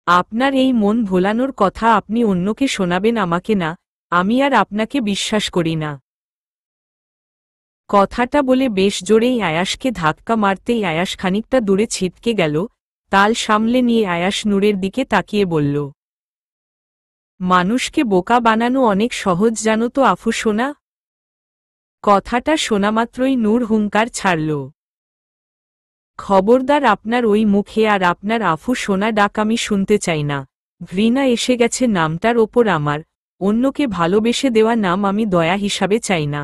আপনার এই মন ভোলানোর কথা আপনি অন্যকে শোনাবেন, আমাকে না। আমি আর আপনাকে বিশ্বাস করি না। কথাটা বলে বেশ জোরেই আয়াসকে ধাক্কা মারতেই আয়াস খানিকটা দূরে ছিটকে গেল। তাল সামলে নিয়ে আয়াস নূরের দিকে তাকিয়ে বলল, মানুষকে বোকা বানানো অনেক সহজ জানো তো আফু সোনা। কথাটা শোনামাত্রই নূর হুঙ্কার ছাড়ল, খবরদার আপনার ওই মুখে আর আপনার আফু সোনা ডাক আমি শুনতে চাই না। ঘৃণা এসে গেছে নামটার ওপর আমার। অন্যকে ভালোবেসে দেওয়া নাম আমি দয়া হিসাবে চাই না।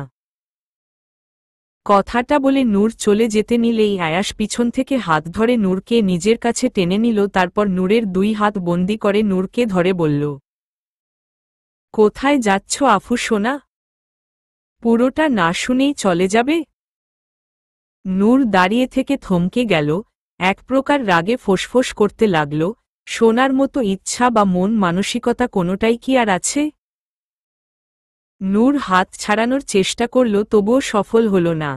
কথাটা বলে নূর চলে যেতে নিলেই আয়াস পিছন থেকে হাত ধরে নূরকে নিজের কাছে টেনে নিল। তারপর নূরের দুই হাত বন্দি করে নূরকে ধরে বলল, কোথায় যাচ্ছ আফু সোনা? পুরোটা না শুনেই চলে যাবে? নূর দাঁড়িয়ে থেকে থমকে গেল। এক প্রকার রাগে ফোঁসফোঁস করতে লাগল, সোনার মতো ইচ্ছা বা মন মানসিকতা কোনোটাই কি আর আছে? নূর হাত ছাড়ানোর চেষ্টা করল, তবুও সফল হল না।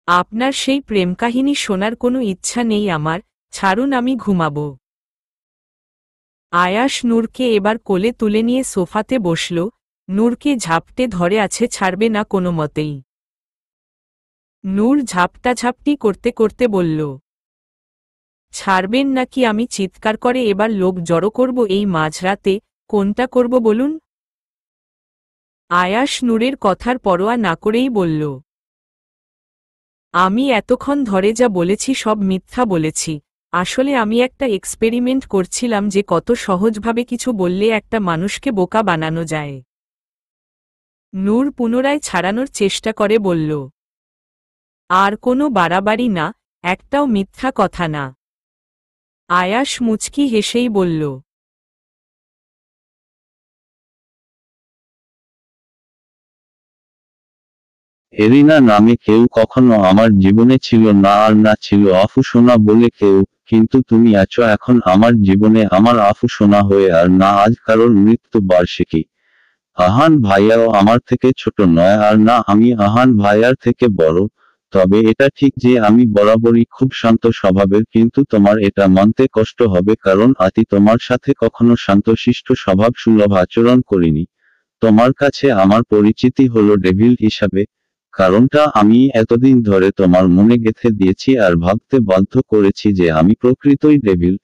আপনার সেই প্রেমকাহিনী শোনার কোনো ইচ্ছা নেই আমার, ছাড়ুন, আমি ঘুমাব। আয়াস নূরকে এবার কোলে তুলে নিয়ে সোফাতে বসল। নূরকে ঝাপটে ধরে আছে, ছাড়বে না কোনো মতেই। নূর ঝাপটাঝাপটি করতে করতে বলল, ছাড়বেন নাকি আমি চিৎকার করে এবার লোক জড়ো করব এই মাঝরাতে? কোনটা করব বলুন? আয়াস নূরের কথার পরোয়া না করেই বলল, আমি এতক্ষণ ধরে যা বলেছি সব মিথ্যা বলেছি। আসলে আমি একটা এক্সপেরিমেন্ট করছিলাম যে কত সহজভাবে কিছু বললে একটা মানুষকে বোকা বানানো যায়। নূর পুনরায় ছাড়ানোর চেষ্টা করে বলল, আর কোনো বাড়াবাড়ি না, একটাও মিথ্যা কথা না। আয়াস মুচকি হেসেই বলল, এরিনা নামে কেউ কখনো আমার জীবনে ছিল না, আর না ছিল আফু সোনা বলে কেউ। কিন্তু তুমি আছো এখন আমার জীবনে, আমার আফু সোনা হয়ে। আর না আজ কারোর মৃত্যু বার্ষিকী। আহান ভাইয়াও আমার থেকে ছোট নয়, আর না আমি আহান ভাইয়ার থেকে বড়। তবে এটা ঠিক যে আমি বরাবরই খুব শান্ত স্বভাবের, কিন্তু তোমার এটা মানতে কষ্ট হবে কারণ আতি তোমার সাথে কখনো শান্তশিষ্ট স্বভাব সুলভ আচরণ করিনি। তোমার কাছে আমার পরিচিতি হলো ডেভিল হিসাবে। কারণটা আমি এতদিন ধরে তোমার মনে গেঁথে দিয়েছি আর ভাবতে বাধ্য করেছি যে আমি প্রকৃতই ডেভিল।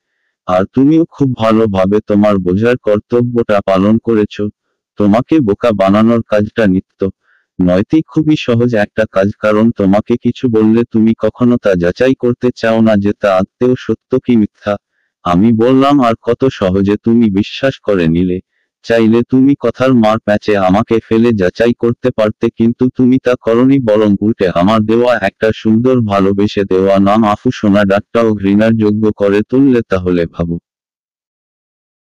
আর তুমিও খুব ভালোভাবে তোমার বোঝার কর্তব্যটা পালন করেছো। তোমাকে বোকা বানানোর কাজটা নিত্য নৈতিক খুবই সহজ একটা কাজ, কারণ তোমাকে কিছু বললে তুমি কখনো তা যাচাই করতে চাও না যে তা আদতেও সত্য কি মিথ্যা। আমি বললাম আর কত সহজে তুমি বিশ্বাস করে নিলে। চাইলে তুমি কথার মার প্যাচে আমাকে ফেলে যাচাই করতে পারতে, কিন্তু তুমি তা করনি, বরং উল্টে আমার দেওয়া একটা সুন্দর ভালোবেসে দেওয়া নাম আফু সোনা ডাকটাও ঘৃণার যোগ্য করে তুললে। তাহলে ভাবো।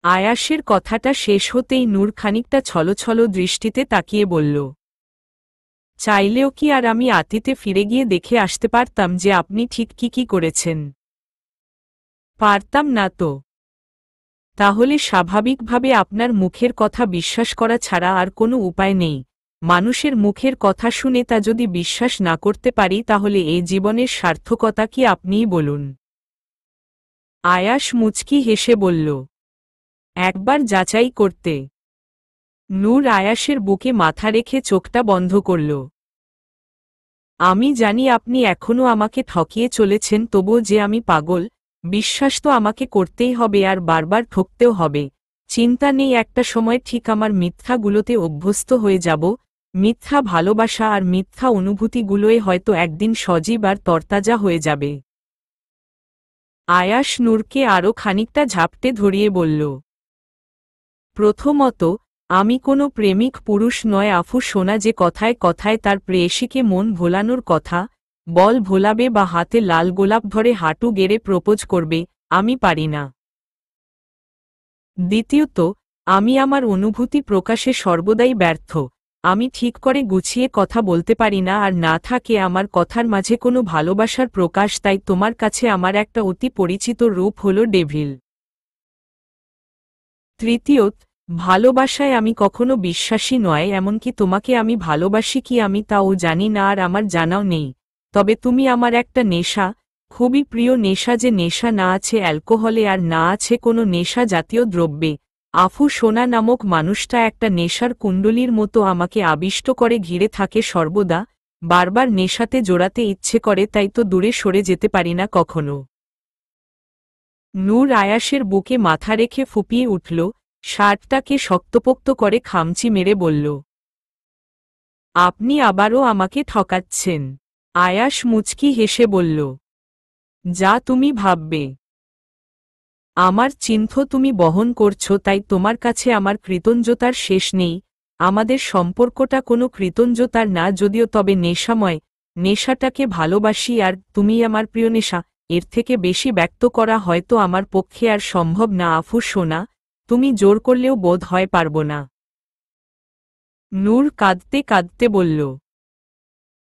আয়াসের কথাটা শেষ হতেই নূর খানিকটা ছলছল দৃষ্টিতে তাকিয়ে বলল, চাইলেও কি আর আমি আতিতে ফিরে গিয়ে দেখে আসতে পারতাম যে আপনি ঠিক কি করেছেন? পারতাম না তো। তাহলে স্বাভাবিকভাবে আপনার মুখের কথা বিশ্বাস করা ছাড়া আর কোনো উপায় নেই। মানুষের মুখের কথা শুনে তা যদি বিশ্বাস না করতে পারি তাহলে এই জীবনের সার্থকতা কি আপনিই বলুন। আয়াস মুচকি হেসে বলল, একবার যাচাই করতে। নূর আয়াসের বুকে মাথা রেখে চোখটা বন্ধ করল। আমি জানি আপনি এখনও আমাকে ঠকিয়ে চলেছেন, তবুও যে আমি পাগল, বিশ্বাস তো আমাকে করতেই হবে আর বারবার ঠকতেও হবে। চিন্তা নেই, একটা সময় ঠিক আমার মিথ্যাগুলোতে অভ্যস্ত হয়ে যাব। মিথ্যা ভালোবাসা আর মিথ্যা অনুভূতিগুলোয় হয়তো একদিন সজীব আর তরতাজা হয়ে যাবে। আয়াস নূরকে আরও খানিকটা ঝাপটে ধরিয়ে বলল, প্রথমত, আমি কোনো প্রেমিক পুরুষ নয় আফু সোনা যে কথায় কথায় তার প্রেয়সীকে মন ভোলানোর কথা বল ভোলাবে বা হাতে লাল গোলাপ ধরে হাঁটু গেড়ে প্রপোজ করবে, আমি পারি না। দ্বিতীয়ত, আমি আমার অনুভূতি প্রকাশে সর্বদাই ব্যর্থ। আমি ঠিক করে গুছিয়ে কথা বলতে পারি না, আর না থাকে আমার কথার মাঝে কোনো ভালোবাসার প্রকাশ। তাই তোমার কাছে আমার একটা অতি পরিচিত রূপ হল ডেভিল। তৃতীয়ত, ভালোবাসায় আমি কখনো বিশ্বাসী নয়, এমনকি তোমাকে আমি ভালোবাসি কি আমি তাও জানি না, আর আমার জানাও নেই। তবে তুমি আমার একটা নেশা, খুবই প্রিয় নেশা, যে নেশা না আছে অ্যালকোহলে আর না আছে কোনো নেশা জাতীয় দ্রব্যে। আফু সোনা নামক মানুষটা একটা নেশার কুণ্ডলীর মতো আমাকে আবিষ্ট করে ঘিরে থাকে সর্বদা, বারবার নেশাতে জোড়াতে ইচ্ছে করে, তাই তো দূরে সরে যেতে পারি না কখনো। নূর আয়াসের বুকে মাথা রেখে ফুপিয়ে উঠল, শার্টটাকে শক্তপোক্ত করে খামচি মেরে বলল, আপনি আবারও আমাকে ঠকাচ্ছেন। আয়াস মুচকি হেসে বলল, যা তুমি ভাববে। আমার চিহ্ন তুমি বহন করছো, তাই তোমার কাছে আমার কৃতজ্ঞতার শেষ নেই। আমাদের সম্পর্কটা কোনো কৃতজ্ঞতার না যদিও, তবে নেশাময়। নেশাটাকে ভালোবাসি আর তুমি আমার প্রিয় নেশা। এর থেকে বেশি ব্যক্ত করা হয়তো আমার পক্ষে আর সম্ভব না আফু সোনা, তুমি জোর করলেও বোধ হয় পারব না। নূর কাঁদতে কাঁদতে বলল,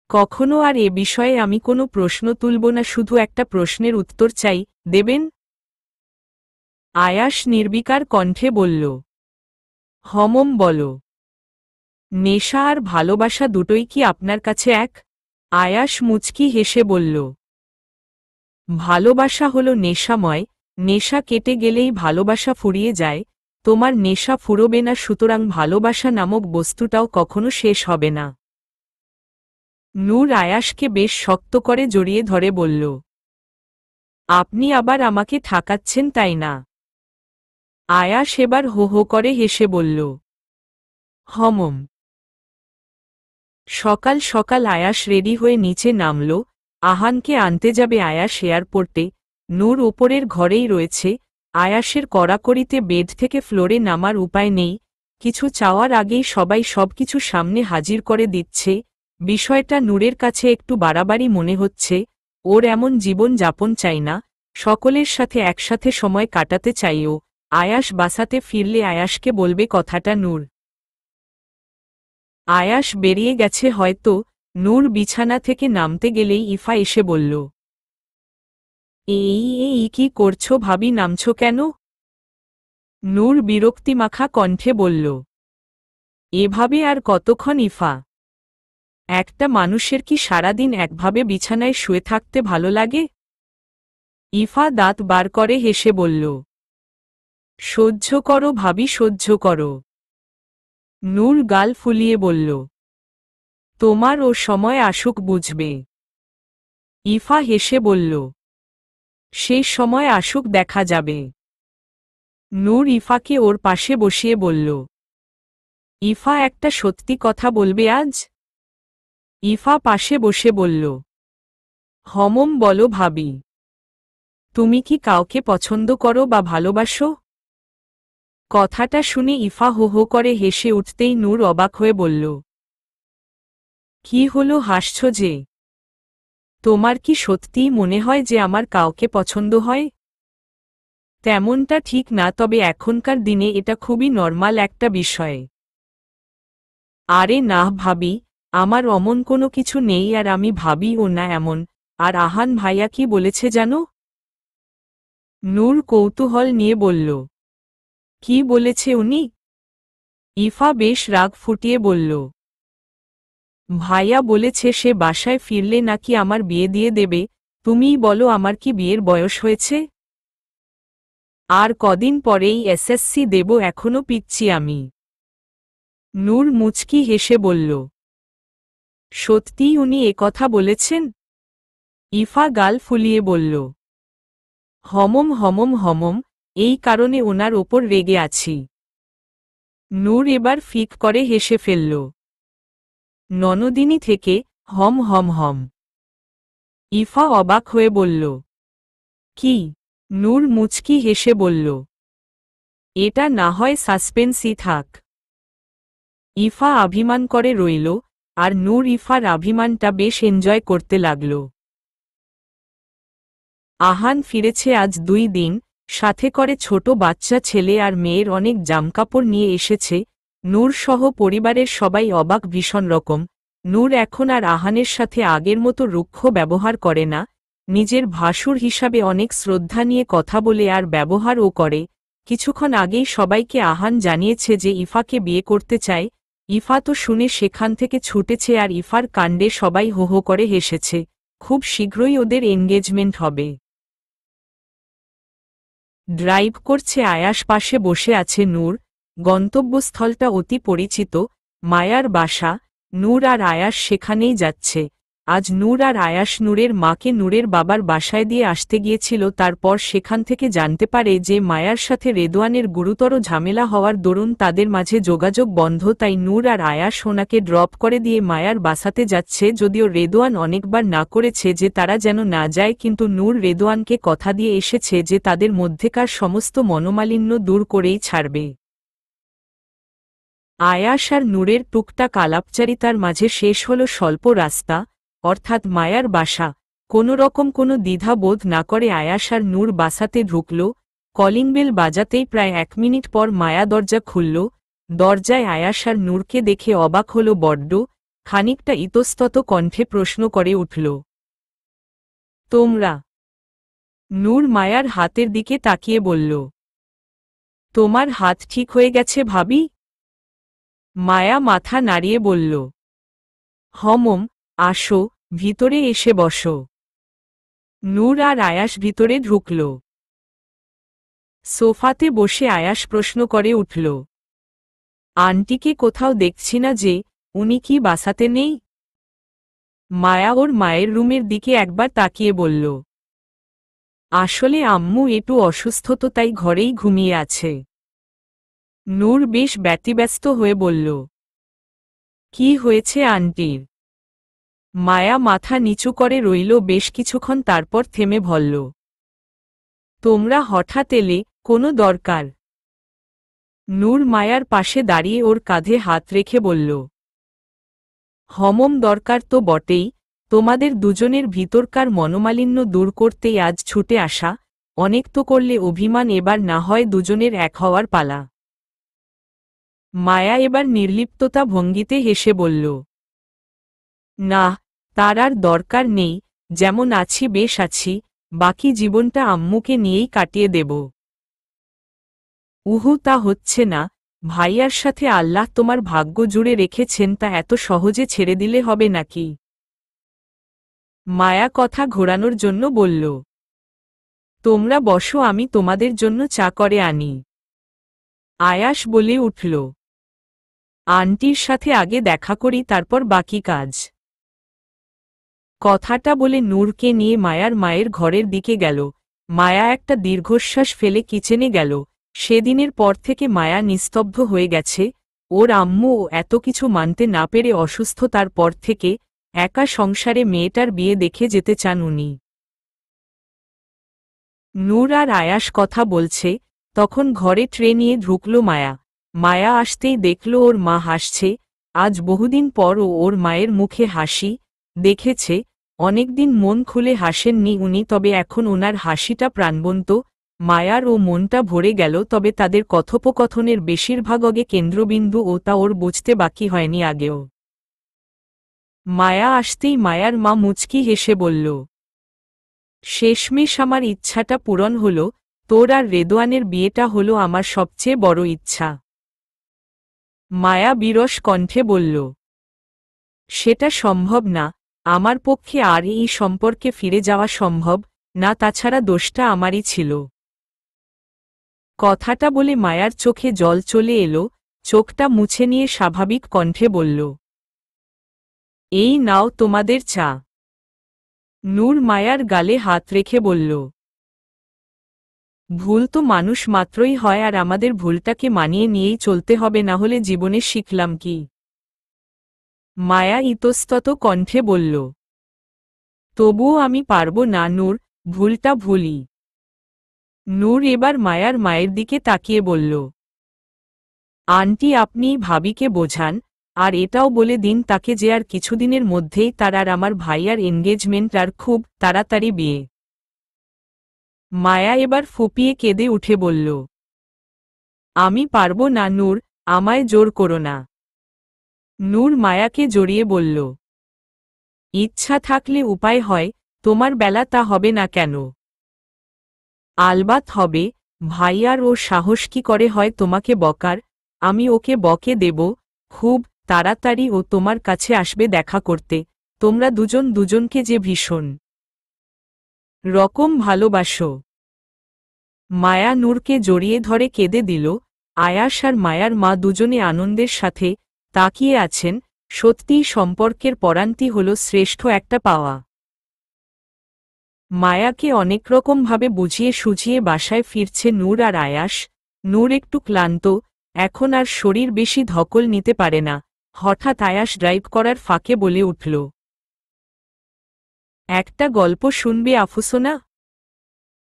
কখনো আর এ বিষয়ে আমি কোনো প্রশ্ন তুলব না, শুধু একটা প্রশ্নের উত্তর চাই, দেবেন? আয়াস নির্বিকার কণ্ঠে বলল, হমম বলো। নেশা আর ভালোবাসা দুটোই কি আপনার কাছে এক? আয়াস মুচকি হেসে বলল, ভালোবাসা হলো নেশাময়, নেশা কেটে গেলেই ভালোবাসা ফুরিয়ে যায়। তোমার নেশা ফুরোবে না, সুতরাং ভালোবাসা নামক বস্তুটাও কখনো শেষ হবে না। নূর আয়াসকে বেশ শক্ত করে জড়িয়ে ধরে বলল, আপনি আবার আমাকে ঠকাচ্ছেন তাই না? আয়াস এবার হো হো করে হেসে বলল, হমম। সকাল সকাল আয়াস রেডি হয়ে নিচে নামল। আহানকে আনতে যাবে আয়াস এয়ারপোর্টে। নূর ওপরের ঘরেই রয়েছে। আয়াসের কড়াকড়িতে বেড থেকে ফ্লোরে নামার উপায় নেই। কিছু চাওয়ার আগেই সবাই সবকিছু সামনে হাজির করে দিচ্ছে। বিষয়টা নূরের কাছে একটু বাড়াবাড়ি মনে হচ্ছে। ওর এমন জীবন যাপন চাই না, সকলের সাথে একসাথে সময় কাটাতে চাইও। আয়াস বাসাতে ফিরলে আয়াসকে বলবে কথাটা নূর। আয়াস বেরিয়ে গেছে হয়তো। নূর বিছানা থেকে নামতে গেলেই ইফা এসে বলল, এই কি করছো ভাবি, নামছো কেন? নূর বিরক্তিমাখা কণ্ঠে বলল, এভাবে আর কতক্ষণ ইফা? একটা মানুষের কি সারাদিন একভাবে বিছানায় শুয়ে থাকতে ভালো লাগে? ইফা দাঁত বার করে হেসে বলল, সহ্য করো ভাবি, সহ্য করো। নূর গাল ফুলিয়ে বলল, তোমার ও সময় আসুক বুঝবে। ইফা হেসে বলল, সেই সময় আসুক দেখা যাবে। নূর ইফাকে ওর পাশে বসিয়ে বলল, ইফা একটা সত্যি কথা বলবে আজ? ইফা পাশে বসে বলল, হমম বলো ভাবি। তুমি কি কাউকে পছন্দ করো বা ভালোবাসো? কথাটা শুনে ইফা হো হো করে হেসে উঠতেই নূর অবাক হয়ে বলল, কি হলো, হাসছো যে? তোমার কি সত্যিই মনে হয় যে আমার কাউকে পছন্দ হয়? তেমনটা ঠিক না, তবে এখনকার দিনে এটা খুবই নরমাল একটা বিষয়। আরে না ভাবি, আমার অমন কোনো কিছু নেই, আর আমি ভাবিও না এমন। আর আহান ভাইয়া কি বলেছে জানো? নূর কৌতূহল নিয়ে বলল, কি বলেছে উনি? ইফা বেশ রাগ ফুটিয়ে বলল, ভাইয়া বলেছে সে বাসায় ফিরলে নাকি আমার বিয়ে দিয়ে দেবে। তুমিই বলো, আমার কি বিয়ের বয়স হয়েছে? আর কদিন পরেই এসএসসি দেব, এখনো পিচ্ছি আমি। নূর মুচকি হেসে বলল, সত্যিই উনি একথা বলেছেন? ইফা গাল ফুলিয়ে বলল, হমম হমম হমম, এই কারণে ওনার ওপর রেগে আছি। নূর এবার ফিক করে হেসে ফেলল। ননদিনী থেকে হম হম হম। ইফা অবাক হয়ে বলল, কি? নূর মুচকি হেসে বলল, এটা না হয় সাসপেন্সই থাক। ইফা অভিমান করে রইল, আর নূর ইফার অভিমানটা বেশ এনজয় করতে লাগল। আহান ফিরেছে আজ 2 দিন, সাথে করে ছোট বাচ্চা ছেলে আর মেয়ের অনেক জামকাপড় নিয়ে এসেছে। নূর সহ পরিবারের সবাই অবাক ভীষণ রকম। নূর এখন আর আহানের সাথে আগের মতো রুক্ষ ব্যবহার করে না, নিজের ভাসুর হিসাবে অনেক শ্রদ্ধা নিয়ে কথা বলে আর ব্যবহারও করে। কিছুক্ষণ আগেই সবাইকে আহান জানিয়েছে যে ইফাকে বিয়ে করতে চায়। ইফা তো শুনে সেখান থেকে ছুটেছে আর ইফার কাণ্ডে সবাই হো হো করে হেসেছে। খুব শীঘ্রই ওদের এনগেজমেন্ট হবে। ড্রাইভ করছে আয়াস, পাশে বসে আছে নূর। গন্তব্যস্থলটা অতি পরিচিত, মায়ার বাসা। নূর আর আয়াস সেখানেই যাচ্ছে। আজ নূর আর আয়াস নূরের মাকে নূরের বাবার বাসায় দিয়ে আসতে গিয়েছিল, তারপর সেখান থেকে জানতে পারে যে মায়ার সাথে রেদওয়ানের গুরুতর ঝামেলা হওয়ার দরুন তাদের মাঝে যোগাযোগ বন্ধ। তাই নূর আর আয়াস ওনাকে ড্রপ করে দিয়ে মায়ার বাসাতে যাচ্ছে, যদিও রেদওয়ান অনেকবার না করেছে যে তারা যেন না যায়, কিন্তু নূর রেদওয়ানকে কথা দিয়ে এসেছে যে তাদের মধ্যেকার সমস্ত মনোমালিন্য দূর করেই ছাড়বে। আয়াস আর নূরের টুকটাক আলাপচারিতার মাঝে শেষ হল স্বল্প রাস্তা, অর্থাৎ মায়ার বাসা। কোনো রকম কোনো দ্বিধা বোধ না করে আয়াস আর নূর বাসাতে ঢুকল। কলিং বেল বাজাতেই প্রায় 1 মিনিট পর মায়া দরজা খুলল। দরজায় আয়াস আর নূরকে দেখে অবাক হল বড্ড, খানিকটা ইতস্তত কণ্ঠে প্রশ্ন করে উঠল, তোমরা? নূর মায়ার হাতের দিকে তাকিয়ে বলল, তোমার হাত ঠিক হয়ে গেছে ভাবি? মায়া মাথা নাড়িয়ে বলল, হমম, আসো, ভিতরে এসে বসো। নূর আর আয়াস ভিতরে ঢুকল। সোফাতে বসে আয়াস প্রশ্ন করে উঠল, আন্টিকে কোথাও দেখছি না যে, উনি কি বাসাতে নেই? মায়া ওর মায়ের রুমের দিকে একবার তাকিয়ে বলল, আসলে আম্মু একটু অসুস্থ তো, তাই ঘরেই ঘুমিয়ে আছে। নূর বেশ ব্যতিব্যস্ত হয়ে বলল, কি হয়েছে আন্টির? মায়া মাথা নিচু করে রইল বেশ কিছুক্ষণ, তারপর থেমে বলল, তোমরা হঠাৎ এলে, কোনো দরকার? নূর মায়ার পাশে দাঁড়িয়ে ওর কাঁধে হাত রেখে বলল, হমম, দরকার তো বটেই। তোমাদের দুজনের ভিতরকার মনোমালিন্য দূর করতেই আজ ছুটে আসা। অনেক তো করলে অভিমান, এবার না হয় দুজনের এক হওয়ার পালা। মায়া এবার নির্লিপ্ততা ভঙ্গিতে হেসে বলল, না, তার আর দরকার নেই। যেমন আছি বেশ আছি, বাকি জীবনটা আম্মুকে নিয়েই কাটিয়ে দেব। উহু, তা হচ্ছে না। ভাইয়ার সাথে আল্লাহ তোমার ভাগ্য জুড়ে রেখেছেন, তা এত সহজে ছেড়ে দিলে হবে নাকি? মায়া কথা ঘোরানোর জন্য বলল, তোমরা বসো, আমি তোমাদের জন্য চা করে আনি। আয়াস বলে উঠল, আন্টির সাথে আগে দেখা করি, তারপর বাকি কাজ। কথাটা বলে নূরকে নিয়ে মায়ার মায়ের ঘরের দিকে গেল। মায়া একটা দীর্ঘশ্বাস ফেলে কিচেনে গেল। সেদিনের পর থেকে মায়া নিস্তব্ধ হয়ে গেছে। ওর আম্মু এত কিছু মানতে না পেরে অসুস্থতার পর থেকে একা সংসারে মেয়েটার বিয়ে দেখে যেতে চান উনি। নূর আর আয়াস কথা বলছে, তখন ঘরে ট্রে নিয়ে ঢুকল মায়া। মায়া আসতেই দেখল ওর মা হাসছে। আজ বহুদিন পর ওর মায়ের মুখে হাসি দেখেছে। অনেকদিন মন খুলে হাসেননি উনি, তবে এখন ওনার হাসিটা প্রাণবন্ত। মায়ার ও মনটা ভরে গেল, তবে তাদের কথোপকথনের বেশিরভাগ অগে কেন্দ্রবিন্দু ও তা ওর বুঝতে বাকি হয়নি আগেও। মায়া আসতেই মায়ার মা মুচকি হেসে বলল, শেষমেশ আমার ইচ্ছাটা পূরণ হল। তোর আর রেদওয়ানের বিয়েটা হলো আমার সবচেয়ে বড় ইচ্ছা। মায়া বিরস কণ্ঠে বলল, সেটা সম্ভব না। আমার পক্ষে আর এই সম্পর্কে ফিরে যাওয়া সম্ভব না, তাছাড়া দোষটা আমারই ছিল। কথাটা বলে মায়ার চোখে জল চলে এলো। চোখটা মুছে নিয়ে স্বাভাবিক কণ্ঠে বলল, এই নাও তোমাদের চা। নূর মায়ার গালে হাত রেখে বলল, ভুল তো মানুষ মাত্রই হয়, আর আমাদের ভুলটাকে মানিয়ে নিয়েই চলতে হবে, না হলে জীবনে শিখলাম কি? মায়া ইতস্তত কণ্ঠে বলল, তবুও আমি পারব না নূর, ভুলটা ভুলই। নূর এবার মায়ার মায়ের দিকে তাকিয়ে বলল, আন্টি আপনি ভাবিকে বোঝান, আর এটাও বলে দিন তাকে যে আর কিছুদিনের মধ্যেই তার আর আমার ভাইয়ার এনগেজমেন্ট, আর খুব তাড়াতাড়ি বিয়ে। মায়া এবার ফুপিয়ে কেঁদে উঠে বলল, আমি পারব না নূর, আমায় জোর করো না। নূর মায়াকে জড়িয়ে বলল, ইচ্ছা থাকলে উপায় হয়, তোমার বেলা তা হবে না কেন? আলবাত হবে। ভাইয়ার ও সাহস কি করে হয় তোমাকে বকার? আমি ওকে বকে দেব। খুব তাড়াতাড়ি ও তোমার কাছে আসবে দেখা করতে। তোমরা দুজন দুজনকে যে ভীষণ রকম ভালোবাসো। মায়া নূরকে জড়িয়ে ধরে কেঁদে দিল। আয়াস আর মায়ার মা দুজনে আনন্দের সাথে তাকিয়ে আছেন। সত্যিই সম্পর্কের পরান্তি হল শ্রেষ্ঠ একটা পাওয়া। মায়াকে অনেক রকমভাবে বুঝিয়ে সুঝিয়ে বাসায় ফিরছে নূর আর আয়াস। নূর একটু ক্লান্ত, এখন আর শরীর বেশি ধকল নিতে পারে না। হঠাৎ আয়াস ড্রাইভ করার ফাঁকে বলে উঠল, একটা গল্প শুনবে আফুসোনা?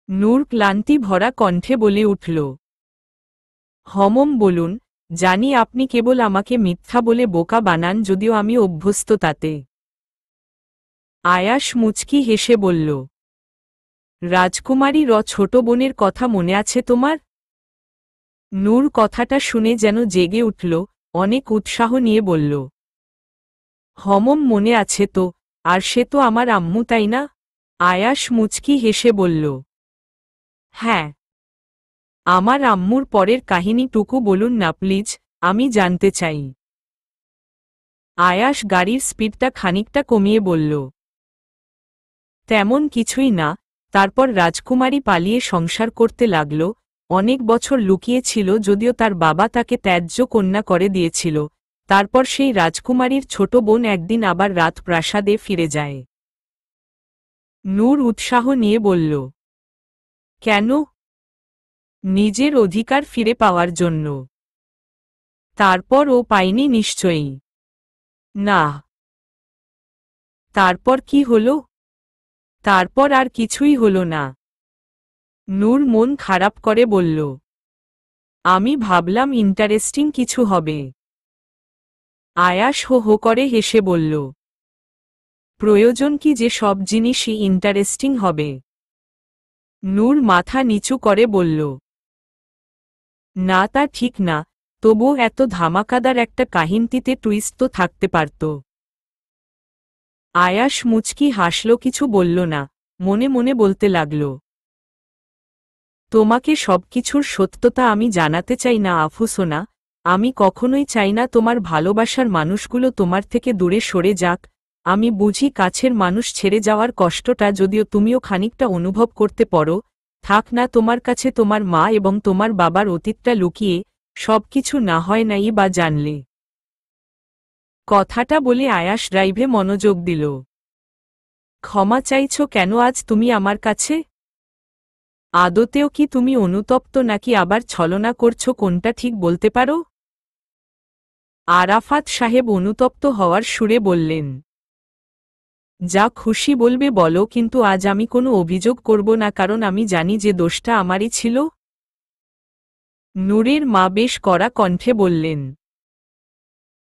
নূর ক্লান্তি ভরা কণ্ঠে বলে উঠল, হমম বলুন। জানি আপনি কেবল আমাকে মিথ্যা বলে বোকা বানান, যদিও আমি অভ্যস্ত তাতে। আয়াস মুচকি হেসে বলল, রাজকুমারী ছোট বোনের কথা মনে আছে তোমার? নূর কথাটা শুনে যেন জেগে উঠল, অনেক উৎসাহ নিয়ে বলল, হমম মনে আছে তো, আর সে তো আমার আম্মু তাই না? আয়াস মুচকি হেসে বলল, হ্যাঁ। আমার আম্মুর পরের কাহিনীটুকু বলুন না প্লিজ, আমি জানতে চাই। আয়াস গাড়ির স্পিডটা খানিকটা কমিয়ে বলল, তেমন কিছুই না। তারপর রাজকুমারী পালিয়ে সংসার করতে লাগল। অনেক বছর লুকিয়েছিল, যদিও তার বাবা তাকে ত্যায্য কন্যা করে দিয়েছিল। তারপর সেই রাজকুমারীর ছোট বোন একদিন আবার রাজপ্রাসাদে ফিরে যায়। নূর উৎসাহ নিয়ে বলল, কেন? নিজের অধিকার ফিরে পাওয়ার জন্য। তারপর ও পায়নি নিশ্চয়ই? না। তারপর কি হলো? তারপর আর কিছুই হলো না। নূর মন খারাপ করে বলল, আমি ভাবলাম ইন্টারেস্টিং কিছু হবে। আয়াস হো হো করে হেসে বলল, প্রয়োজন কি যে সব জিনিসই ইন্টারেস্টিং হবে? নূর মাথা নিচু করে বলল, না তা ঠিক না, তবুও এত ধামাকাদার একটা কাহিনীতে টুইস্ট তো থাকতে পারত। আয়াস মুচকি হাসল, কিছু বলল না, মনে মনে বলতে লাগল, তোমাকে সবকিছুর সত্যতা আমি জানাতে চাই না আফুসোনা। আমি কখনোই চাই না তোমার ভালোবাসার মানুষগুলো তোমার থেকে দূরে সরে যাক। আমি বুঝি কাছের মানুষ ছেড়ে যাওয়ার কষ্টটা, যদিও তুমিও খানিকটা অনুভব করতে পারো। থাক না তোমার কাছে তোমার মা এবং তোমার বাবার অতীতটা লুকিয়ে, সবকিছু না হয় নাই বা জানলে। কথাটা বলে আয়াস ড্রাইভে মনোযোগ দিল। ক্ষমা চাইছ কেন আজ তুমি আমার কাছে? আদতেও কি তুমি অনুতপ্ত নাকি আবার ছলনা করছো, কোনটা ঠিক বলতে পারো? আরাফাত সাহেব অনুতপ্ত হওয়ার সুরে বললেন, যা খুশি বলবে বলো, কিন্তু আজ আমি কোনো অভিযোগ করব না, কারণ আমি জানি যে দোষটা আমারই ছিল। নূরের মা বেশ কড়া কণ্ঠে বললেন,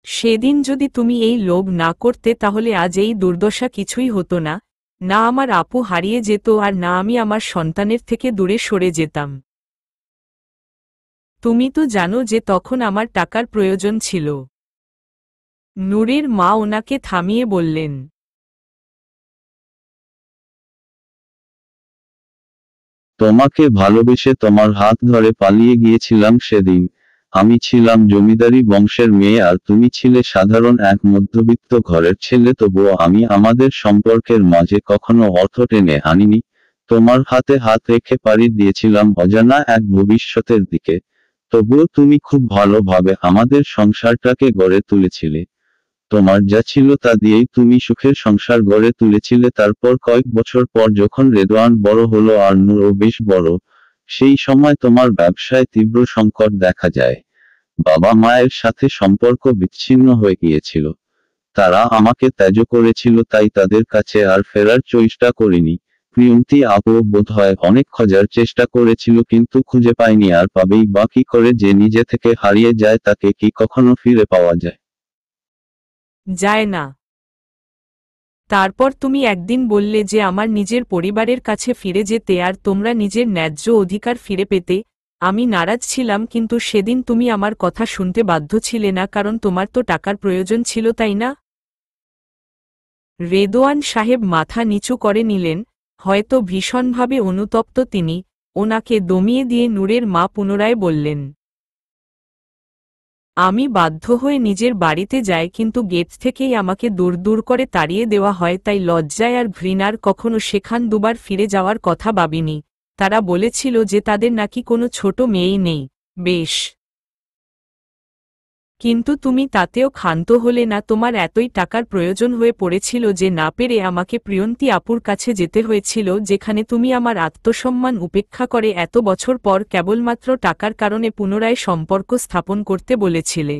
সেদিন যদি তুমি এই লোভ না করতে তাহলে আজ এই দুর্দশা কিছুই হতো না। না আমার আপু হারিয়ে যেত, আর না আমি আমার সন্তানের থেকে দূরে সরে যেতাম। তুমি তো জানো যে তখন আমার টাকার প্রয়োজন ছিল। নূরের মা ওনাকে থামিয়ে বললেন, তোমাকে ভালোবেসে তোমার হাত ধরে পালিয়ে গিয়েছিলাম সেদিন। আমি ছিলাম জমিদারি বংশের মেয়ে আর তুমি ছিলে সাধারণ এক মধ্যবিত্ত ঘরের ছেলে, তবুও আমি আমাদের সম্পর্কের মাঝে কখনো অর্থ টেনে আনিনি। তোমার হাতে হাত রেখে পাড়ি দিয়েছিলাম অজানা এক ভবিষ্যতের দিকে। তবুও তুমি খুব ভালোভাবে আমাদের সংসারটাকে গড়ে তুলেছিলে। তোমার যা ছিল তা দিয়েই তুমি সুখের সংসার গড়ে তুলেছিলে। তারপর কয়েক বছর পর যখন রেদওয়ান বড় হলো আর নূরও বেশ বড়, সেই সময় তোমার ব্যবসায় তীব্র সংকট দেখা যায়। বাবা মায়ের সাথে সম্পর্ক বিচ্ছিন্ন হয়ে গিয়েছিল। তারা আমাকে ত্যায করেছিল, তাই তাদের কাছে আর ফেরার চেষ্টা করিনি। প্রিয়ন্তী আপু বোধহয় অনেক খোঁজার চেষ্টা করেছিল, কিন্তু খুঁজে পায়নি। আর পাবেই বা কি করে? যে নিজে থেকে হারিয়ে যায় তাকে কি কখনো ফিরে পাওয়া যায়? যায় না। তারপর তুমি একদিন বললে যে আমার নিজের পরিবারের কাছে ফিরে যেতে আর তোমরা নিজের ন্যায্য অধিকার ফিরে পেতে। আমি নারাজ ছিলাম, কিন্তু সেদিন তুমি আমার কথা শুনতে বাধ্য ছিলে না, কারণ তোমার তো টাকার প্রয়োজন ছিল, তাই না? রেদওয়ান সাহেব মাথা নিচু করে নিলেন, হয়তো ভীষণভাবে অনুতপ্ত তিনি। ওনাকে দমিয়ে দিয়ে নূরের মা পুনরায় বললেন, আমি বাধ্য হয়ে নিজের বাড়িতে যাই, কিন্তু গেট থেকেই আমাকে দূর দূর করে তাড়িয়ে দেওয়া হয়। তাই লজ্জায় আর ঘৃণার কখনো সেখান দুবার ফিরে যাওয়ার কথা ভাবিনি। তারা বলেছিল যে তাদের নাকি কোনো ছোট মেয়েই নেই। বেশ, কিন্তু তুমি তাতেও ক্ষান্ত হলে না। তোমার এতই টাকার প্রয়োজন হয়ে পড়েছিল যে না পেরে আমাকে প্রিয়ন্তী আপুর কাছে যেতে হয়েছিল, যেখানে তুমি আমার আত্মসম্মান উপেক্ষা করে এত বছর পর কেবলমাত্র টাকার কারণে পুনরায় সম্পর্ক স্থাপন করতে বলেছিলে।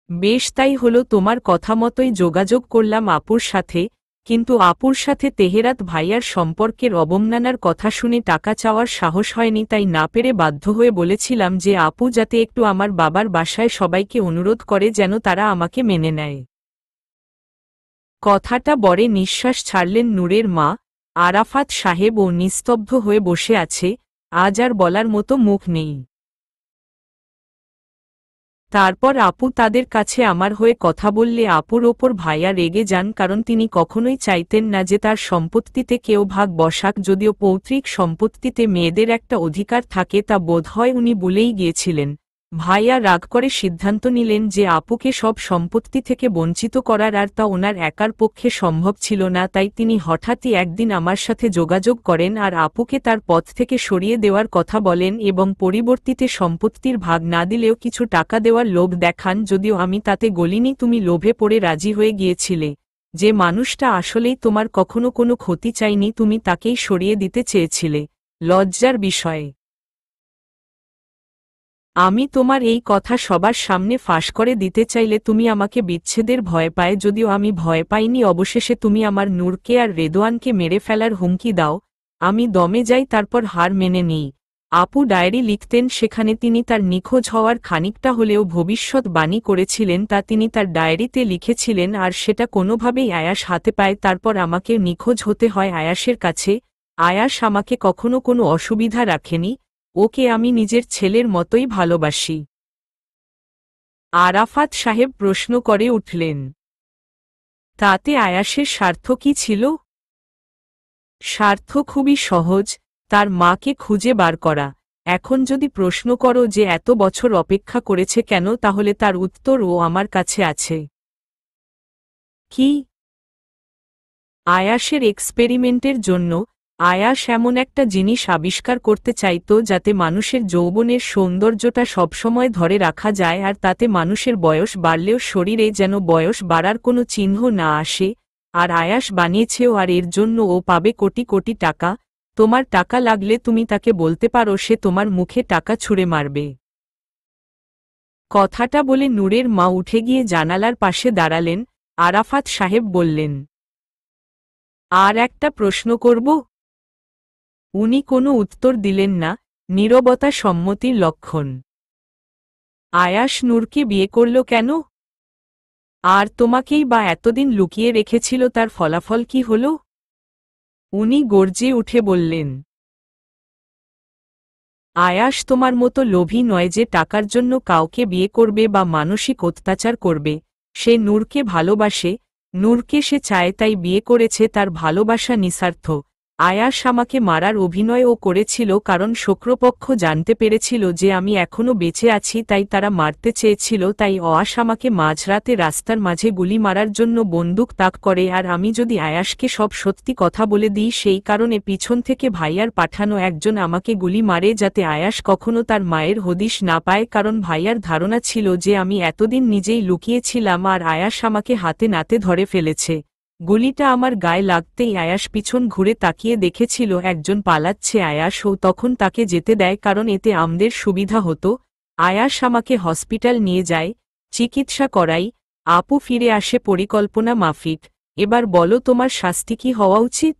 বেশ, তাই হলো, তোমার কথা মতোই যোগাযোগ করলাম আপুর সাথে। কিন্তু আপুর সাথে তেহেরাত ভাইয়ার সম্পর্কের অবমাননার কথা শুনে টাকা চাওয়ার সাহস হয়নি। তাই না পেরে বাধ্য হয়ে বলেছিলাম যে আপু যাতে একটু আমার বাবার বাসায় সবাইকে অনুরোধ করে যেন তারা আমাকে মেনে নেয়। কথাটা বড়ে নিঃশ্বাস ছাড়লেন নূরের মা। আরাফাত সাহেব ও নিস্তব্ধ হয়ে বসে আছে, আজ আর বলার মতো মুখ নেই। তারপর আপু তাদের কাছে আমার হয়ে কথা বললে আপুর ওপর ভাইয়া রেগে যান, কারণ তিনি কখনোই চাইতেন না যে তার সম্পত্তিতে কেউ ভাগ বসাক। যদিও পৌত্রিক সম্পত্তিতে মেয়েদের একটা অধিকার থাকে, তা বোধহয় উনি বলেই গিয়েছিলেন। ভাইয়া রাগ করে সিদ্ধান্ত নিলেন যে আপুকে সব সম্পত্তি থেকে বঞ্চিত করার, আর তা ওনার একার পক্ষে সম্ভব ছিল না। তাই তিনি হঠাৎই একদিন আমার সাথে যোগাযোগ করেন আর আপুকে তার পথ থেকে সরিয়ে দেওয়ার কথা বলেন এবং পরিবর্তিতে সম্পত্তির ভাগ না দিলেও কিছু টাকা দেওয়ার লোভ দেখান। যদিও আমি তাতে গলিনি, তুমি লোভে পড়ে রাজি হয়ে গিয়েছিলে। যে মানুষটা আসলেই তোমার কখনো কোনো ক্ষতি চাইনি, তুমি তাকেই সরিয়ে দিতে চেয়েছিলে। লজ্জার বিষয়ে আমি তোমার এই কথা সবার সামনে ফাঁস করে দিতে চাইলে তুমি আমাকে বিচ্ছেদের ভয় পায়। যদিও আমি ভয় পাইনি, অবশেষে তুমি আমার নূরকে আর রেদোয়ানকে মেরে ফেলার হুমকি দাও। আমি দমে যাই, তারপর হার মেনে নিই। আপু ডায়েরি লিখতেন, সেখানে তিনি তার নিখোঁজ হওয়ার খানিকটা হলেও ভবিষ্যৎ বাণী করেছিলেন। তা তিনি তার ডায়েরিতে লিখেছিলেন, আর সেটা কোনোভাবেই আয়াস হাতে পায়। তারপর আমাকে নিখোঁজ হতে হয় আয়াসের কাছে। আয়াস আমাকে কখনো কোনো অসুবিধা রাখেনি, ওকে আমি নিজের ছেলের মতোই ভালোবাসি। আরাফাত সাহেব প্রশ্ন করে উঠলেন, তাতে আয়াসের স্বার্থ কি ছিল? স্বার্থ খুবই সহজ, তার মাকে খুঁজে বার করা। এখন যদি প্রশ্ন করো যে এত বছর অপেক্ষা করেছে কেন, তাহলে তার উত্তরও আমার কাছে আছে। কি? আয়াসের এক্সপেরিমেন্টের জন্য। আয়াস এমন একটা জিনিস আবিষ্কার করতে চাইত যাতে মানুষের যৌবনের সৌন্দর্যটা সবসময় ধরে রাখা যায়, আর তাতে মানুষের বয়স বাড়লেও শরীরে যেন বয়স বাড়ার কোনো চিহ্ন না আসে। আর আয়াস বানিয়েছেও, আর এর জন্য ও পাবে কোটি কোটি টাকা। তোমার টাকা লাগলে তুমি তাকে বলতে পারো, সে তোমার মুখে টাকা ছুঁড়ে মারবে। কথাটা বলে নূরের মা উঠে গিয়ে জানালার পাশে দাঁড়ালেন। আরাফাত সাহেব বললেন, আর একটা প্রশ্ন করব? উনি কোনো উত্তর দিলেন না, নীরবতা সম্মতির লক্ষণ। আয়াস নূরকে বিয়ে করল কেন? আর তোমাকেই বা এতদিন লুকিয়ে রেখেছিল, তার ফলাফল কি হল? উনি গর্জে উঠে বললেন, আয়াস তোমার মতো লোভী নয় যে টাকার জন্য কাউকে বিয়ে করবে বা মানসিক অত্যাচার করবে। সে নূরকে ভালোবাসে, নূরকে সে চায়, তাই বিয়ে করেছে। তার ভালোবাসা নিঃস্বার্থ। আয়াস আমাকে মারার অভিনয়ও করেছিল, কারণ শুক্রপক্ষ জানতে পেরেছিল যে আমি এখনো বেঁচে আছি, তাই তারা মারতে চেয়েছিল। তাই আয়াস আমাকে মাঝরাতে রাস্তার মাঝে গুলি মারার জন্য বন্দুক তাক করে। আর আমি যদি আয়াসকে সব সত্যি কথা বলে দিই, সেই কারণে পিছন থেকে ভাইয়ার পাঠানো একজন আমাকে গুলি মারে, যাতে আয়াস কখনো তার মায়ের হদিশ না পায়। কারণ ভাইয়ার ধারণা ছিল যে আমি এতদিন নিজেই লুকিয়েছিলাম, আর আয়াস আমাকে হাতে নাতে ধরে ফেলেছে। গুলিটা আমার গায়ে লাগতেই আয়াস পিছন ঘুরে তাকিয়ে দেখেছিল একজন পালাচ্ছে। আয়াসও তখন তাকে যেতে দেয়, কারণ এতে আমাদের সুবিধা হতো। আয়াস আমাকে হসপিটাল নিয়ে যায়, চিকিৎসা করাই। আপু ফিরে আসে পরিকল্পনা মাফিক। এবার বলো, তোমার শাস্তি কি হওয়া উচিত?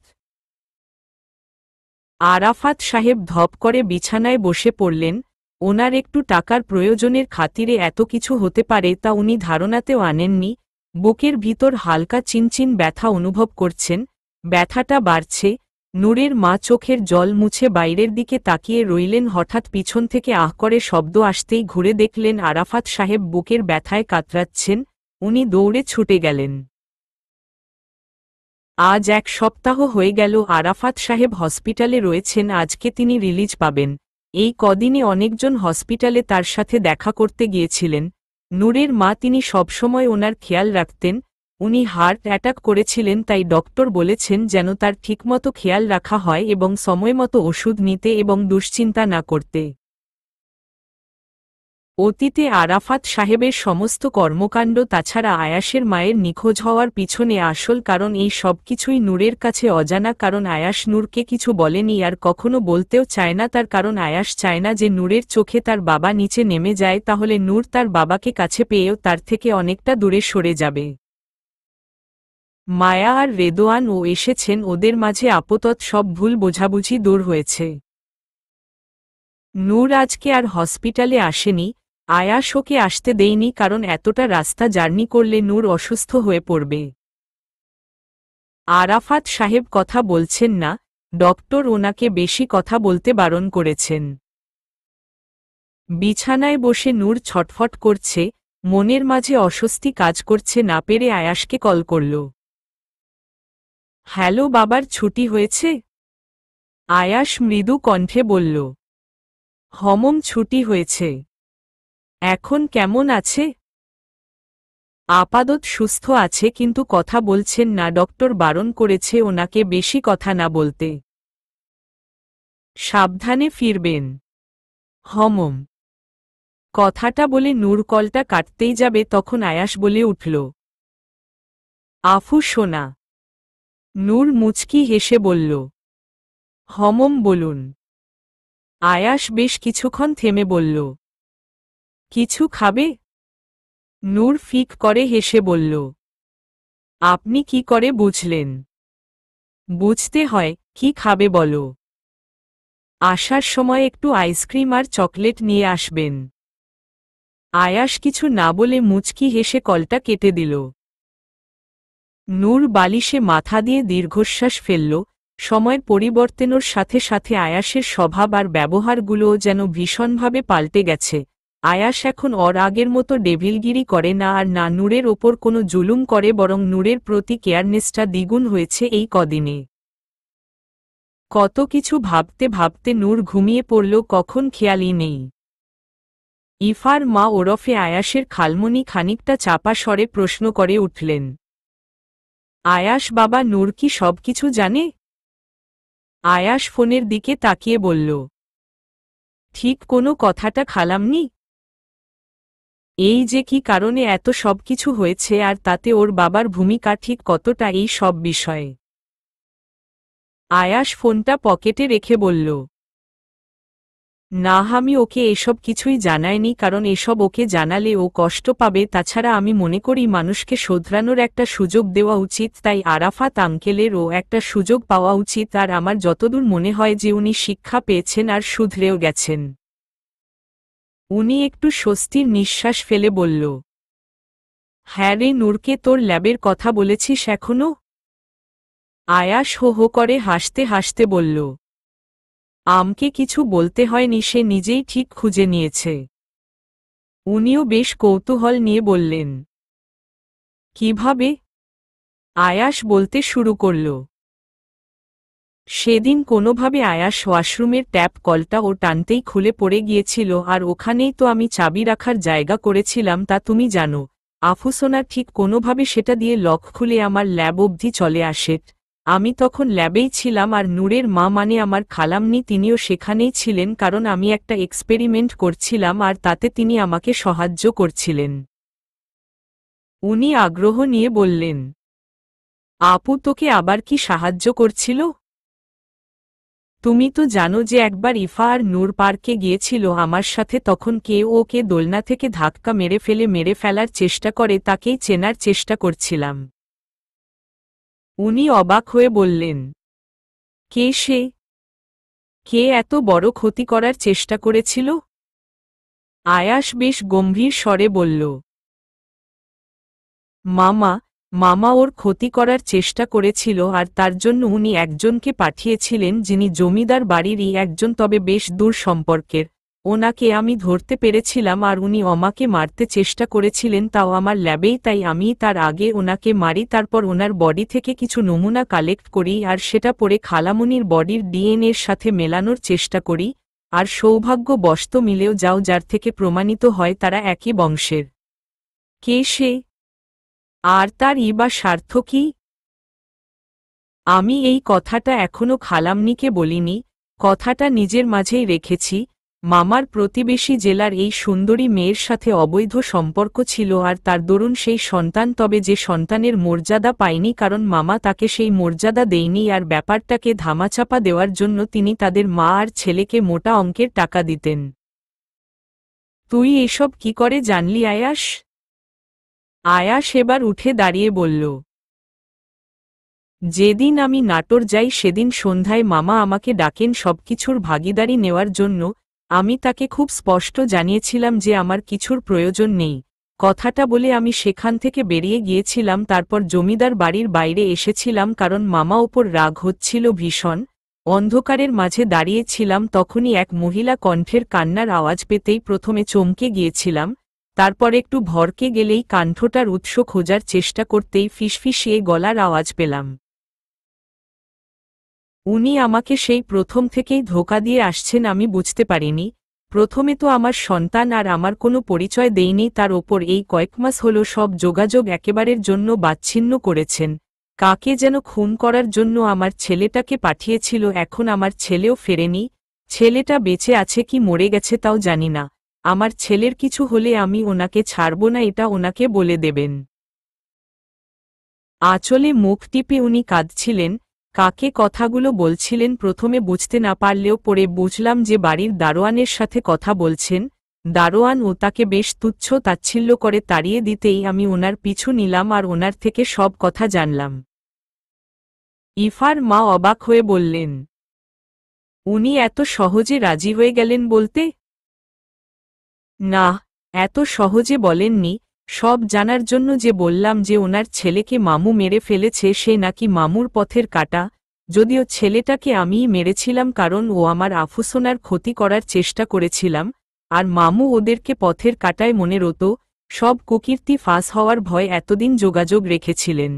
আরাফাত সাহেব ধপ করে বিছানায় বসে পড়লেন। ওনার একটু টাকার প্রয়োজনের খাতিরে এত কিছু হতে পারে তা উনি ধারণাতেও আনেননি। বুকের ভিতর হালকা চিনচিন ব্যথা অনুভব করছেন, ব্যথাটা বাড়ছে। নূরের মা চোখের জল মুছে বাইরের দিকে তাকিয়ে রইলেন। হঠাৎ পিছন থেকে আহ করে শব্দ আসতেই ঘুরে দেখলেন আরাফাত সাহেব বুকের ব্যথায় কাতরাচ্ছেন। উনি দৌড়ে ছুটে গেলেন। আজ 1 সপ্তাহ হয়ে গেল আরাফাত সাহেব হসপিটালে রয়েছেন। আজকে তিনি রিলিজ পাবেন। এই কদিনে অনেকজন হসপিটালে তার সাথে দেখা করতে গিয়েছিলেন। নূরের মা, তিনি সবসময় ওনার খেয়াল রাখতেন। উনি হার্ট অ্যাটাক করেছিলেন, তাই ডক্টর বলেছেন যেন তার ঠিকমতো খেয়াল রাখা হয় এবং সময়মতো ওষুধ নিতে এবং দুশ্চিন্তা না করতে। অতীতে আরাফাত সাহেবের সমস্ত কর্মকাণ্ড, তাছাড়া আয়াসের মায়ের নিখোঁজ হওয়ার পিছনে আসল কারণ, এই সব কিছুই নূরের কাছে অজানা। কারণ আয়াস নূরকে কিছু বলেনি আর কখনো বলতেও চায় না। তার কারণ আয়াস চায় না যে নূরের চোখে তার বাবা নিচে নেমে যায়, তাহলে নূর তার বাবাকে কাছে পেয়েও তার থেকে অনেকটা দূরে সরে যাবে। মায়া আর রেদোয়ানও এসেছেন, ওদের মাঝে আপাতত সব ভুল বোঝাবুঝি দূর হয়েছে। নূর আজকে আর হসপিটালে আসেনি। আয়াস ওকে আসতে দেয়নি, কারণ এতটা রাস্তা জার্নি করলে নূর অসুস্থ হয়ে পড়বে। আরাফাত সাহেব কথা বলছেন না, ডক্টর ওনাকে বেশি কথা বলতে বারণ করেছেন। বিছানায় বসে নূর ছটফট করছে, মনের মাঝে অস্বস্তি কাজ করছে। না পেরে আয়াসকে কল করল। হ্যালো বাবার ছুটি হয়েছে? আয়াস মৃদু কণ্ঠে বলল। হমম, ছুটি হয়েছে। এখন কেমন আছে? আপাতত সুস্থ আছে, কিন্তু কথা বলছেন না। ডক্টর বারণ করেছে ওনাকে বেশি কথা না বলতে। সাবধানে ফিরবেন। হমম। কথাটা বলে নূর কলটা কাটতেই যাবে, তখন আয়াস বলে উঠল, আফু সোনা। নূর মুচকি হেসে বলল, হমম বলুন। আয়াস বেশ কিছুক্ষণ থেমে বলল, কিছু খাবে? নূর ফিক করে হেসে বলল, আপনি কি করে বুঝলেন? বুঝতে হয়, কি খাবে বলো? আসার সময় একটু আইসক্রিম আর চকলেট নিয়ে আসবেন। আয়াস কিছু না বলে মুচকি হেসে কলটা কেটে দিল। নূর বালিশে মাথা দিয়ে দীর্ঘশ্বাস ফেলল। সময়ের পরিবর্তনের সাথে সাথে আয়াসের স্বভাব আর ব্যবহারগুলোও যেন ভীষণভাবে পাল্টে গেছে। আয়াস এখন ওর আগের মতো ডেভিলগিরি করে না, আর না নূরের ওপর কোনো জুলুম করে, বরং নূরের প্রতি কেয়ারনেসটা দ্বিগুণ হয়েছে এই কদিনে। কত কিছু ভাবতে ভাবতে নূর ঘুমিয়ে পড়ল, কখন খেয়ালই নেই। ইফার মা ওরফে আয়াসের খালমনি খানিকটা চাপা স্বরে প্রশ্ন করে উঠলেন, আয়াস বাবা, নূর কি সবকিছু জানে? আয়াস ফোনের দিকে তাকিয়ে বলল, ঠিক কোনো কথাটা খালামনি। এই যে কি কারণে এত সবকিছু হয়েছে, আর তাতে ওর বাবার ভূমিকা ঠিক কতটা, এই সব বিষয়ে। আয়াস ফোনটা পকেটে রেখে বলল, না, আমি ওকে এসব কিছুই জানাইনি, কারণ এসব ওকে জানালে ও কষ্ট পাবে। তাছাড়া আমি মনে করি মানুষকে শোধরানোর একটা সুযোগ দেওয়া উচিত, তাই আরাফাত আঙ্কেলেরও একটা সুযোগ পাওয়া উচিত। আর আমার যতদূর মনে হয় যে উনি শিক্ষা পেয়েছেন আর শুধরেও গেছেন। উনি একটু স্বস্তির নিঃশ্বাস ফেলে বলল, হ্যাঁ রে, নূরকে তোর ল্যাবের কথা বলেছিস এখনো? আয়াস হো হো করে হাসতে হাসতে বলল, আমকে কিছু বলতে হয়নি, সে নিজেই ঠিক খুঁজে নিয়েছে। উনিও বেশ কৌতূহল নিয়ে বললেন, কিভাবে? আয়াস বলতে শুরু করল, সেদিন কোনোভাবে আয়াস ওয়াশরুমের ট্যাপ কলটা ও টানতেই খুলে পড়ে গিয়েছিল, আর ওখানেই তো আমি চাবি রাখার জায়গা করেছিলাম, তা তুমি জানো। আফুসোনা ঠিক কোনোভাবে সেটা দিয়ে লক খুলে আমার ল্যাব অবধি চলে আসে। আমি তখন ল্যাবেই ছিলাম, আর নূরের মা মানে আমার খালামনি, তিনিও সেখানেই ছিলেন, কারণ আমি একটা এক্সপেরিমেন্ট করছিলাম আর তাতে তিনি আমাকে সাহায্য করছিলেন। উনি আগ্রহ নিয়ে বললেন, আপু তোকে আবার কি সাহায্য করছিল? তুমি তো জানো যে একবার ইফা আর নূর পার্কে গিয়েছিল আমার সাথে, তখন কেউ ওকে দোলনা থেকে ধাক্কা মেরে ফেলার চেষ্টা করে, তাকেই চেনার চেষ্টা করছিলাম। উনি অবাক হয়ে বললেন, কে সে? কে এত বড় ক্ষতি করার চেষ্টা করেছিল? আয়াস বেশ গম্ভীর স্বরে বলল, মামা। মামা ওর ক্ষতি করার চেষ্টা করেছিল, আর তার জন্য উনি একজনকে পাঠিয়েছিলেন, যিনি জমিদার বাড়িরই একজন, তবে বেশ দূর সম্পর্কের। ওনাকে আমি ধরতে পেরেছিলাম, আর উনি আমাকে মারতে চেষ্টা করেছিলেন, তাও আমার ল্যাবেই। তাই আমি তার আগে ওনাকে মারি, তারপর ওনার বডি থেকে কিছু নমুনা কালেক্ট করি, আর সেটা পরে খালামুনির বডির ডিএনএর সাথে মেলানোর চেষ্টা করি। আর সৌভাগ্যবশত মিলেও যাও, যার থেকে প্রমাণিত হয় তারা একই বংশের। কে সে? আর তার বা স্বার্থ কি? আমি এই কথাটা এখনো খালামনিকে বলিনি, কথাটা নিজের মাঝেই রেখেছি। মামার প্রতিবেশী জেলার এই সুন্দরী মেয়ের সাথে অবৈধ সম্পর্ক ছিল, আর তার দরুন সেই সন্তান, তবে যে সন্তানের মর্যাদা পায়নি কারণ মামা তাকে সেই মর্যাদা দেয়নি, আর ব্যাপারটাকে ধামাচাপা দেওয়ার জন্য তিনি তাদের মা আর ছেলেকে মোটা অঙ্কের টাকা দিতেন। তুই এসব কি করে জানলি আয়াস? আয়াস এবার উঠে দাঁড়িয়ে বলল, যেদিন আমি নাটোর যাই সেদিন সন্ধ্যায় মামা আমাকে ডাকেন সবকিছুর ভাগিদারি নেওয়ার জন্য। আমি তাকে খুব স্পষ্ট জানিয়েছিলাম যে আমার কিছুর প্রয়োজন নেই। কথাটা বলে আমি সেখান থেকে বেরিয়ে গিয়েছিলাম। তারপর জমিদার বাড়ির বাইরে এসেছিলাম কারণ মামা ওপর রাগ হচ্ছিল ভীষণ। অন্ধকারের মাঝে দাঁড়িয়েছিলাম, তখনই এক মহিলা কণ্ঠের কান্নার আওয়াজ পেতেই প্রথমে চমকে গিয়েছিলাম, তারপর একটু ভরকে গেলেই কাণ্ঠটার উৎস খোঁজার চেষ্টা করতেই ফিসফিসিয়ে গলার আওয়াজ পেলাম। উনি আমাকে সেই প্রথম থেকেই ধোঁকা দিয়ে আসছেন। আমি বুঝতে পারিনি। প্রথমে তো আমার সন্তান আর আমার কোনো পরিচয় দেইনি, তার ওপর এই কয়েক মাস হলো সব যোগাযোগ একেবারের জন্য বাচ্ছিন্ন করেছেন। কাকে যেন খুন করার জন্য আমার ছেলেটাকে পাঠিয়েছিল, এখন আমার ছেলেও ফেরেনি। ছেলেটা বেঁচে আছে কি মরে গেছে তাও জানি না। আমার ছেলের কিছু হলে আমি ওনাকে ছাড়ব না, এটা ওনাকে বলে দেবেন। আঁচলে মুখ টিপে উনি কাঁদছিলেন। কাকে কথাগুলো বলছিলেন প্রথমে বুঝতে না পারলেও পরে বুঝলাম যে বাড়ির দারোয়ানের সাথে কথা বলছেন। দারোয়ান ও তাকে বেশ তুচ্ছ তাচ্ছিল্য করে তাড়িয়ে দিতেই আমি ওনার পিছু নিলাম আর ওনার থেকে সব কথা জানলাম। ইফার মা অবাক হয়ে বললেন, উনি এত সহজে রাজি হয়ে গেলেন বলতে? না, এত সহজে বলেননি। সব জানার জন্য যে বললাম যে ওনার ছেলেকে মামু মেরে ফেলেছে, সে নাকি মামুর পথের কাটা। যদিও ছেলেটাকে আমিই মেরেছিলাম কারণ ও আমার আফুসোনার ক্ষতি করার চেষ্টা করেছিলাম, আর মামু ওদেরকে পথের কাটায় মনে রত। সব কুকীর্তি ফাঁস হওয়ার ভয় এতদিন যোগাযোগ রেখেছিলেন।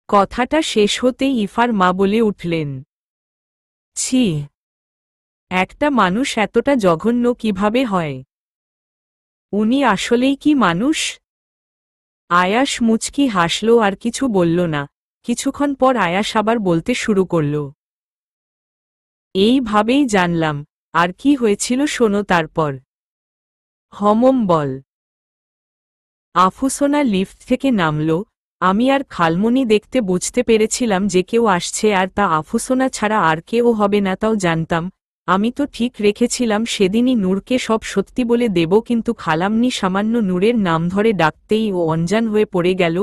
কথাটা শেষ হতেই ইফার মা বলে উঠলেন, ছি, একটা মানুষ এতটা জঘন্য কিভাবে হয়? উনি আসলেই কি মানুষ? আয়াস মুচকি হাসল আর কিছু বলল না। কিছুক্ষণ পর আয়াস আবার বলতে শুরু করল, এইভাবেই জানলাম। আর কি হয়েছিল শোনো তারপর। হমম বল। আফুসোনা লিফট থেকে নামল। আমি আর খালমনি দেখতে বুঝতে পেরেছিলাম যে কেউ আসছে, আর তা আফুসোনা ছাড়া আর কেউ হবে না তাও জানতাম। আমি তো ঠিক রেখেছিলাম সেদিনই নূরকে সব সত্যি বলে দেব, কিন্তু খালামনি সামান্য নূরের নাম ধরে ডাকতেই ও অঞ্জান হয়ে পড়ে গেল।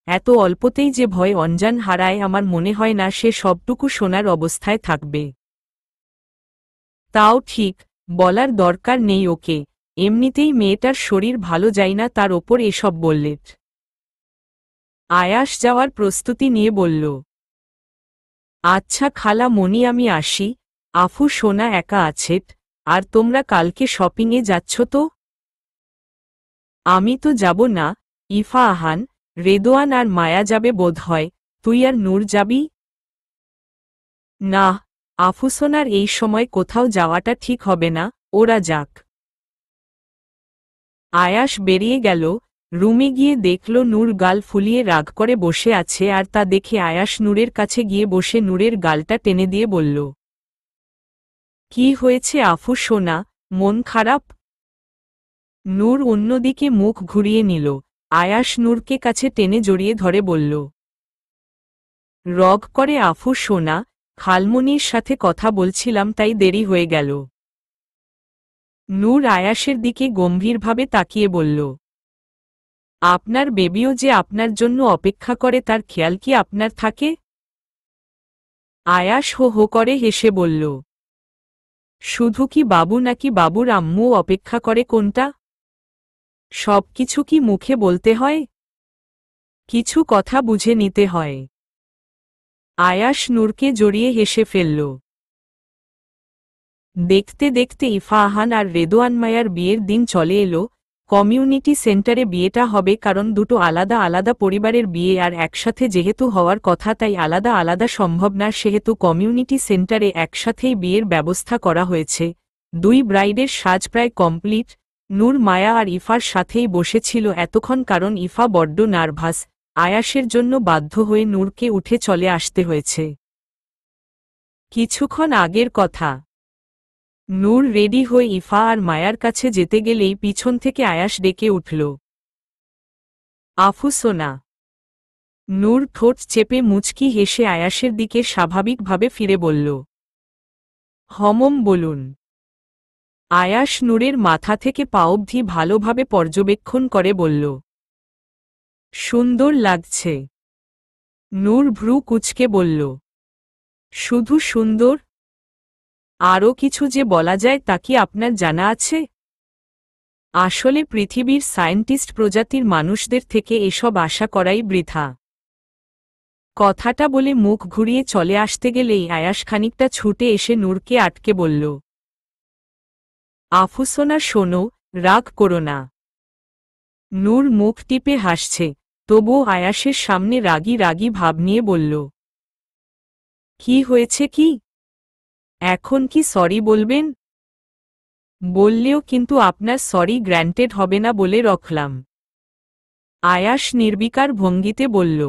এত অল্পতেই যে ভয় অঞ্জান হারায়, আমার মনে হয় না সে সবটুকু শোনার অবস্থায় থাকবে। তাও ঠিক, বলার দরকার নেই ওকে। এমনিতেই মেয়েটার শরীর ভালো যায় না, তার ওপর এসব বললে। আয়াস যাওয়ার প্রস্তুতি নিয়ে বলল, আচ্ছা খালা মনি আমি আসি। আফু সোনা একা আছে, আর তোমরা কালকে শপিংয়ে যাচ্ছ তো? আমি তো যাব না। ইফা আহান, রেদোয়ান আর মায়া যাবে বোধ হয়। তুই আর নূর যাবি? না, আফুসোনার এই সময় কোথাও যাওয়াটা ঠিক হবে না, ওরা যাক। আয়াস বেরিয়ে গেল। রুমে গিয়ে দেখল নূর গাল ফুলিয়ে রাগ করে বসে আছে, আর তা দেখে আয়াস নূরের কাছে গিয়ে বসে নূরের গালটা টেনে দিয়ে বলল, কি হয়েছে আফু সোনা, মন খারাপ? নূর অন্যদিকে মুখ ঘুরিয়ে নিল। আয়াস নূরকে কাছে টেনে জড়িয়ে ধরে বলল, রগ করে আফু সোনা, খালমনির সাথে কথা বলছিলাম তাই দেরি হয়ে গেল। নূর আয়াসের দিকে গম্ভীরভাবে তাকিয়ে বলল, আপনার বেবিও যে আপনার জন্য অপেক্ষা করে তার খেয়াল কি আপনার থাকে? আয়াস হো হো করে হেসে বলল, শুধু কি বাবু নাকি বাবুর আম্মুও অপেক্ষা করে? কোনটা? সবকিছু কি মুখে বলতে হয়? কিছু কথা বুঝে নিতে হয়। আয়াস নূরকে জড়িয়ে হেসে ফেলল। দেখতে দেখতে ইফা আহান আর রেদোয়ান মায়ার বিয়ের দিন চলে এলো। কমিউনিটি সেন্টারে বিয়েটা হবে কারণ দুটো আলাদা আলাদা পরিবারের বিয়ে আর একসাথে যেহেতু হওয়ার কথা তাই আলাদা আলাদা সম্ভব না, সেহেতু কমিউনিটি সেন্টারে একসাথেই বিয়ের ব্যবস্থা করা হয়েছে। দুই ব্রাইডের সাজ প্রায় কমপ্লিট। নূর মায়া আর ইফার সাথেই বসেছিল এতক্ষণ কারণ ইফা বড্ড নার্ভাস। আয়াসের জন্য বাধ্য হয়ে নূরকে উঠে চলে আসতে হয়েছে। কিছুক্ষণ আগের কথা। নূর রেডি হয়ে ইফা আর মায়ার কাছে যেতে গেলেই পিছন থেকে আয়াস ডেকে উঠল, আফুসোনা। নূর ঠোঁট চেপে মুচকি হেসে আয়াসের দিকে স্বাভাবিকভাবে ফিরে বলল, হমম বলুন। আয়াস নূরের মাথা থেকে পা অবধি ভালোভাবে পর্যবেক্ষণ করে বলল, সুন্দর লাগছে। নূর ভ্রু কুঁচকে বলল, শুধু সুন্দর? আরও কিছু যে বলা যায় তা কি আপনার জানা আছে? আসলে পৃথিবীর সায়েন্টিস্ট প্রজাতির মানুষদের থেকে এসব আশা করাই বৃথা। কথাটা বলে মুখ ঘুরিয়ে চলে আসতে গেলেই আয়াস খানিকটা ছুটে এসে নূরকে আটকে বলল, আফুসোনা শোনো, রাগ করো না। নূর মুখ টিপে হাসছে, তবুও আয়াসের সামনে রাগী রাগী ভাব নিয়ে বলল, কি হয়েছে কি? এখন কি সরি বলবেন? বললেও কিন্তু আপনার সরি গ্র্যান্টেড হবে না বলে রাখলাম। আয়াস নির্বিকার ভঙ্গিতে বলল,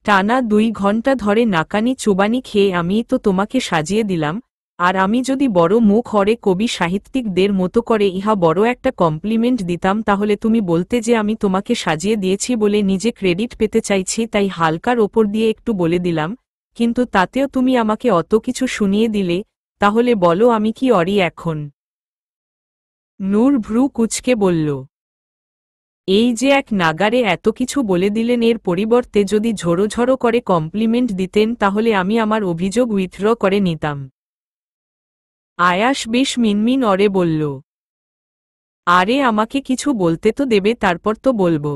টানা 2 ঘন্টা ধরে নাকানি চুবানি খেয়ে আমি তো তোমাকে সাজিয়ে দিলাম, আর আমি যদি বড় মুখ হরে কবি সাহিত্যিকদের মতো করে ইহা বড় একটা কমপ্লিমেন্ট দিতাম তাহলে তুমি বলতে যে আমি তোমাকে সাজিয়ে দিয়েছি বলে নিজে ক্রেডিট পেতে চাইছি তাই হালকার ওপর দিয়ে একটু বলে দিলাম, কিন্তু তাতেও তুমি আমাকে অত কিছু শুনিয়ে দিলে, তাহলে বলো আমি কি অরি এখন? নূর ভ্রু কুঁচকে বলল, এই যে এক নাগারে এত কিছু বলে দিলেন এর পরিবর্তে যদি ঝোড়ো ঝোড়ো করে কমপ্লিমেন্ট দিতেন তাহলে আমি আমার অভিযোগ উইথড্র করে নিতাম। আয়াস বেশ মিনমিন অরে বলল, আরে আমাকে কিছু বলতে তো দেবে তারপর তো বলবো।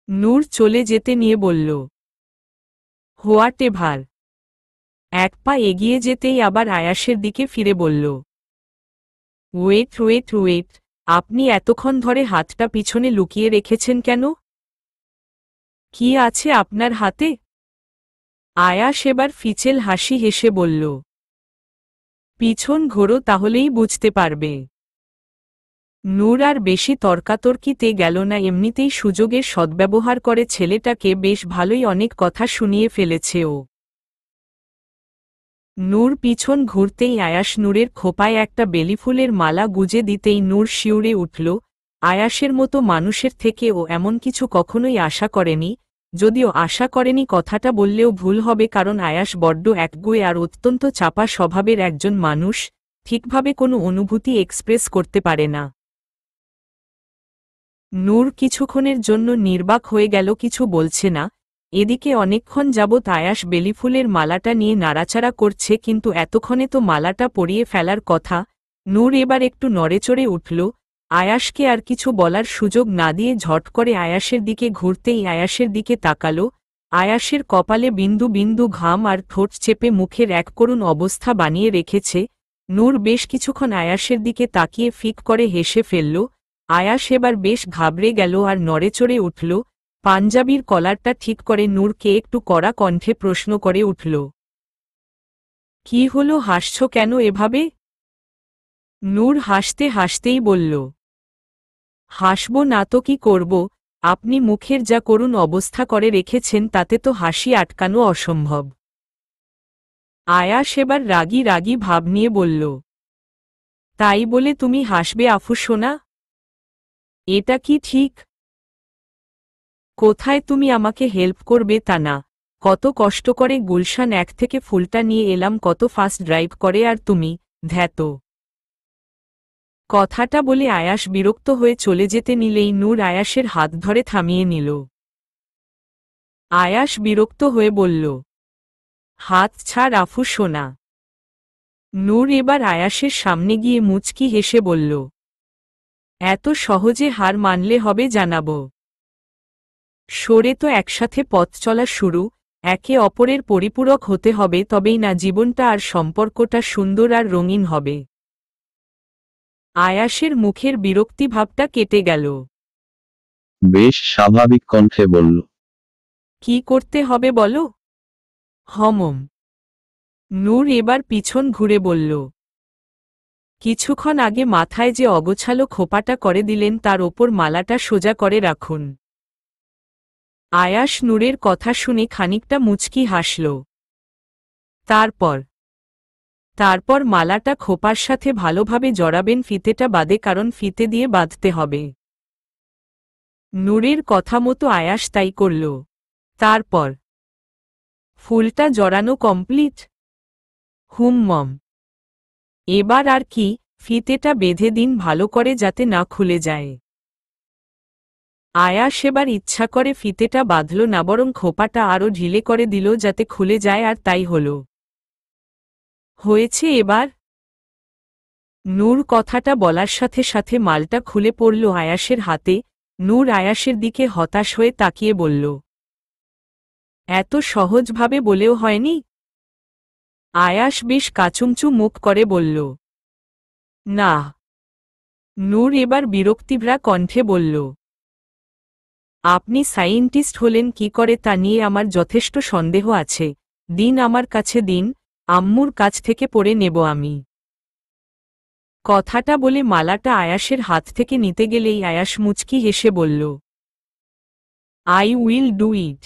নূর চলে যেতে নিয়ে বলল, হোয়াটেভার। এক পা এগিয়ে যেতেই আবার আয়াসের দিকে ফিরে বলল, ওয়েট ওয়েট ওয়েট, আপনি এতক্ষণ ধরে হাতটা পিছনে লুকিয়ে রেখেছেন কেন? কি আছে আপনার হাতে? আয়াস এবার ফিচেল হাসি হেসে বলল, পিছন ঘোরো তাহলেই বুঝতে পারবে। নূর আর বেশি তর্কাতর্কিতে গেল না, এমনিতেই সুযোগের সদ্ব্যবহার করে ছেলেটাকে বেশ ভালোই অনেক কথা শুনিয়ে ফেলেছে ও। নূর পিছন ঘুরতেই আয়াস নূরের খোপায় একটা বেলিফুলের মালা গুজে দিতেই নূর শিউরে উঠল। আয়াসের মতো মানুষের থেকে ও এমন কিছু কখনোই আশা করেনি, যদিও আশা করেনি কথাটা বললেও ভুল হবে কারণ আয়াস বড্ড একগুঁয়ে আর অত্যন্ত চাপা স্বভাবের একজন মানুষ, ঠিকভাবে কোনো অনুভূতি এক্সপ্রেস করতে পারে না। নূর কিছুক্ষণের জন্য নির্বাক হয়ে গেল, কিছু বলছে না। এদিকে অনেকক্ষণ যাবৎ আয়াস বেলিফুলের মালাটা নিয়ে নাড়াচাড়া করছে, কিন্তু এতক্ষণে তো মালাটা পরিয়ে ফেলার কথা। নূর এবার একটু নড়েচড়ে উঠল। আয়াসকে আর কিছু বলার সুযোগ না দিয়ে ঝট করে আয়াসের দিকে ঘুরতেই আয়াসের দিকে তাকালো। আয়াসের কপালে বিন্দু বিন্দু ঘাম আর ঠোঁট চেপে মুখের এক করুণ অবস্থা বানিয়ে রেখেছে। নূর বেশ কিছুক্ষণ আয়াসের দিকে তাকিয়ে ফিক করে হেসে ফেলল। আয়াস এবার বেশ ঘাবড়ে গেল আর নড়েচড়ে উঠল। পাঞ্জাবির কলারটা ঠিক করে নূরকে একটু কড়া কণ্ঠে প্রশ্ন করে উঠল, কি হলো, হাসছ কেন এভাবে? নূর হাসতে হাসতেই বলল, হাসব না তো কি করব, আপনি মুখের যা করুণ অবস্থা করে রেখেছেন তাতে তো হাসি আটকানো অসম্ভব। আয়াস এবার রাগী রাগী ভাব নিয়ে বলল, তাই বলে তুমি হাসবে আফুসোনা? এটা কি ঠিক? কোথায় তুমি আমাকে হেল্প করবে তা না, কত কষ্ট করে গুলশান 1 থেকে ফুলটা নিয়ে এলাম, কত ফাস্ট ড্রাইভ করে, আর তুমি ধ্যাত। কথাটা বলে আয়াস বিরক্ত হয়ে চলে যেতে নিলেই নূর আয়াসের হাত ধরে থামিয়ে নিল। আয়াস বিরক্ত হয়ে বলল, হাত ছাড় আফুসোনা। নূর এবার আয়াসের সামনে গিয়ে মুচকি হেসে বলল, এত সহজে হার মানলে হবে জানাবো। সরে তো একসাথে পথ চলা শুরু, একে অপরের পরিপূরক হতে হবে, তবেই না জীবনটা আর সম্পর্কটা সুন্দর আর রঙিন হবে। আয়াসের মুখের বিরক্তিভাবটা কেটে গেল। বেশ স্বাভাবিক কণ্ঠে বলল। কি করতে হবে বলো? হমম। নূর এবার পিছন ঘুরে বলল। কিছুক্ষণ আগে মাথায় যে অগোছালো খোপাটা করে দিলেন তার ওপর মালাটা সোজা করে রাখুন। আয়াস নূরের কথা শুনে খানিকটা মুচকি হাসল। তারপর মালাটা খোপার সাথে ভালোভাবে জড়াবেন, ফিতেটা বাদে, কারণ ফিতে দিয়ে বাঁধতে হবে। নূরের কথা মতো আয়াস তাই করল। তারপর ফুলটা জড়ানো কমপ্লিট? মম। এবার আর কি, ফিতেটা বেঁধে দিন ভালো করে যাতে না খুলে যায়। আয়াস এবার ইচ্ছা করে ফিতেটা বাঁধল না, বরং খোপাটা আরও ঢিলে করে দিল যাতে খুলে যায়, আর তাই হল। হয়েছে এবার? নূর কথাটা বলার সাথে সাথে মালটা খুলে পড়ল আয়াসের হাতে। নূর আয়াসের দিকে হতাশ হয়ে তাকিয়ে বলল, এত সহজভাবে বলেও হয়নি? আয়াস বেশ কাচুমচু মুখ করে বলল, না। নূর এবার বিরক্তিভরা কণ্ঠে বলল, আপনি সায়েন্টিস্ট হলেন কি করে তা নিয়ে আমার যথেষ্ট সন্দেহ আছে। দিন আমার কাছে দিন, আম্মুর কাছ থেকে পড়ে নেব আমি। কথাটা বলে মালাটা আয়াসের হাত থেকে নিতে গেলেই আয়াস মুচকি হেসে বলল, আই উইল ডু ইট।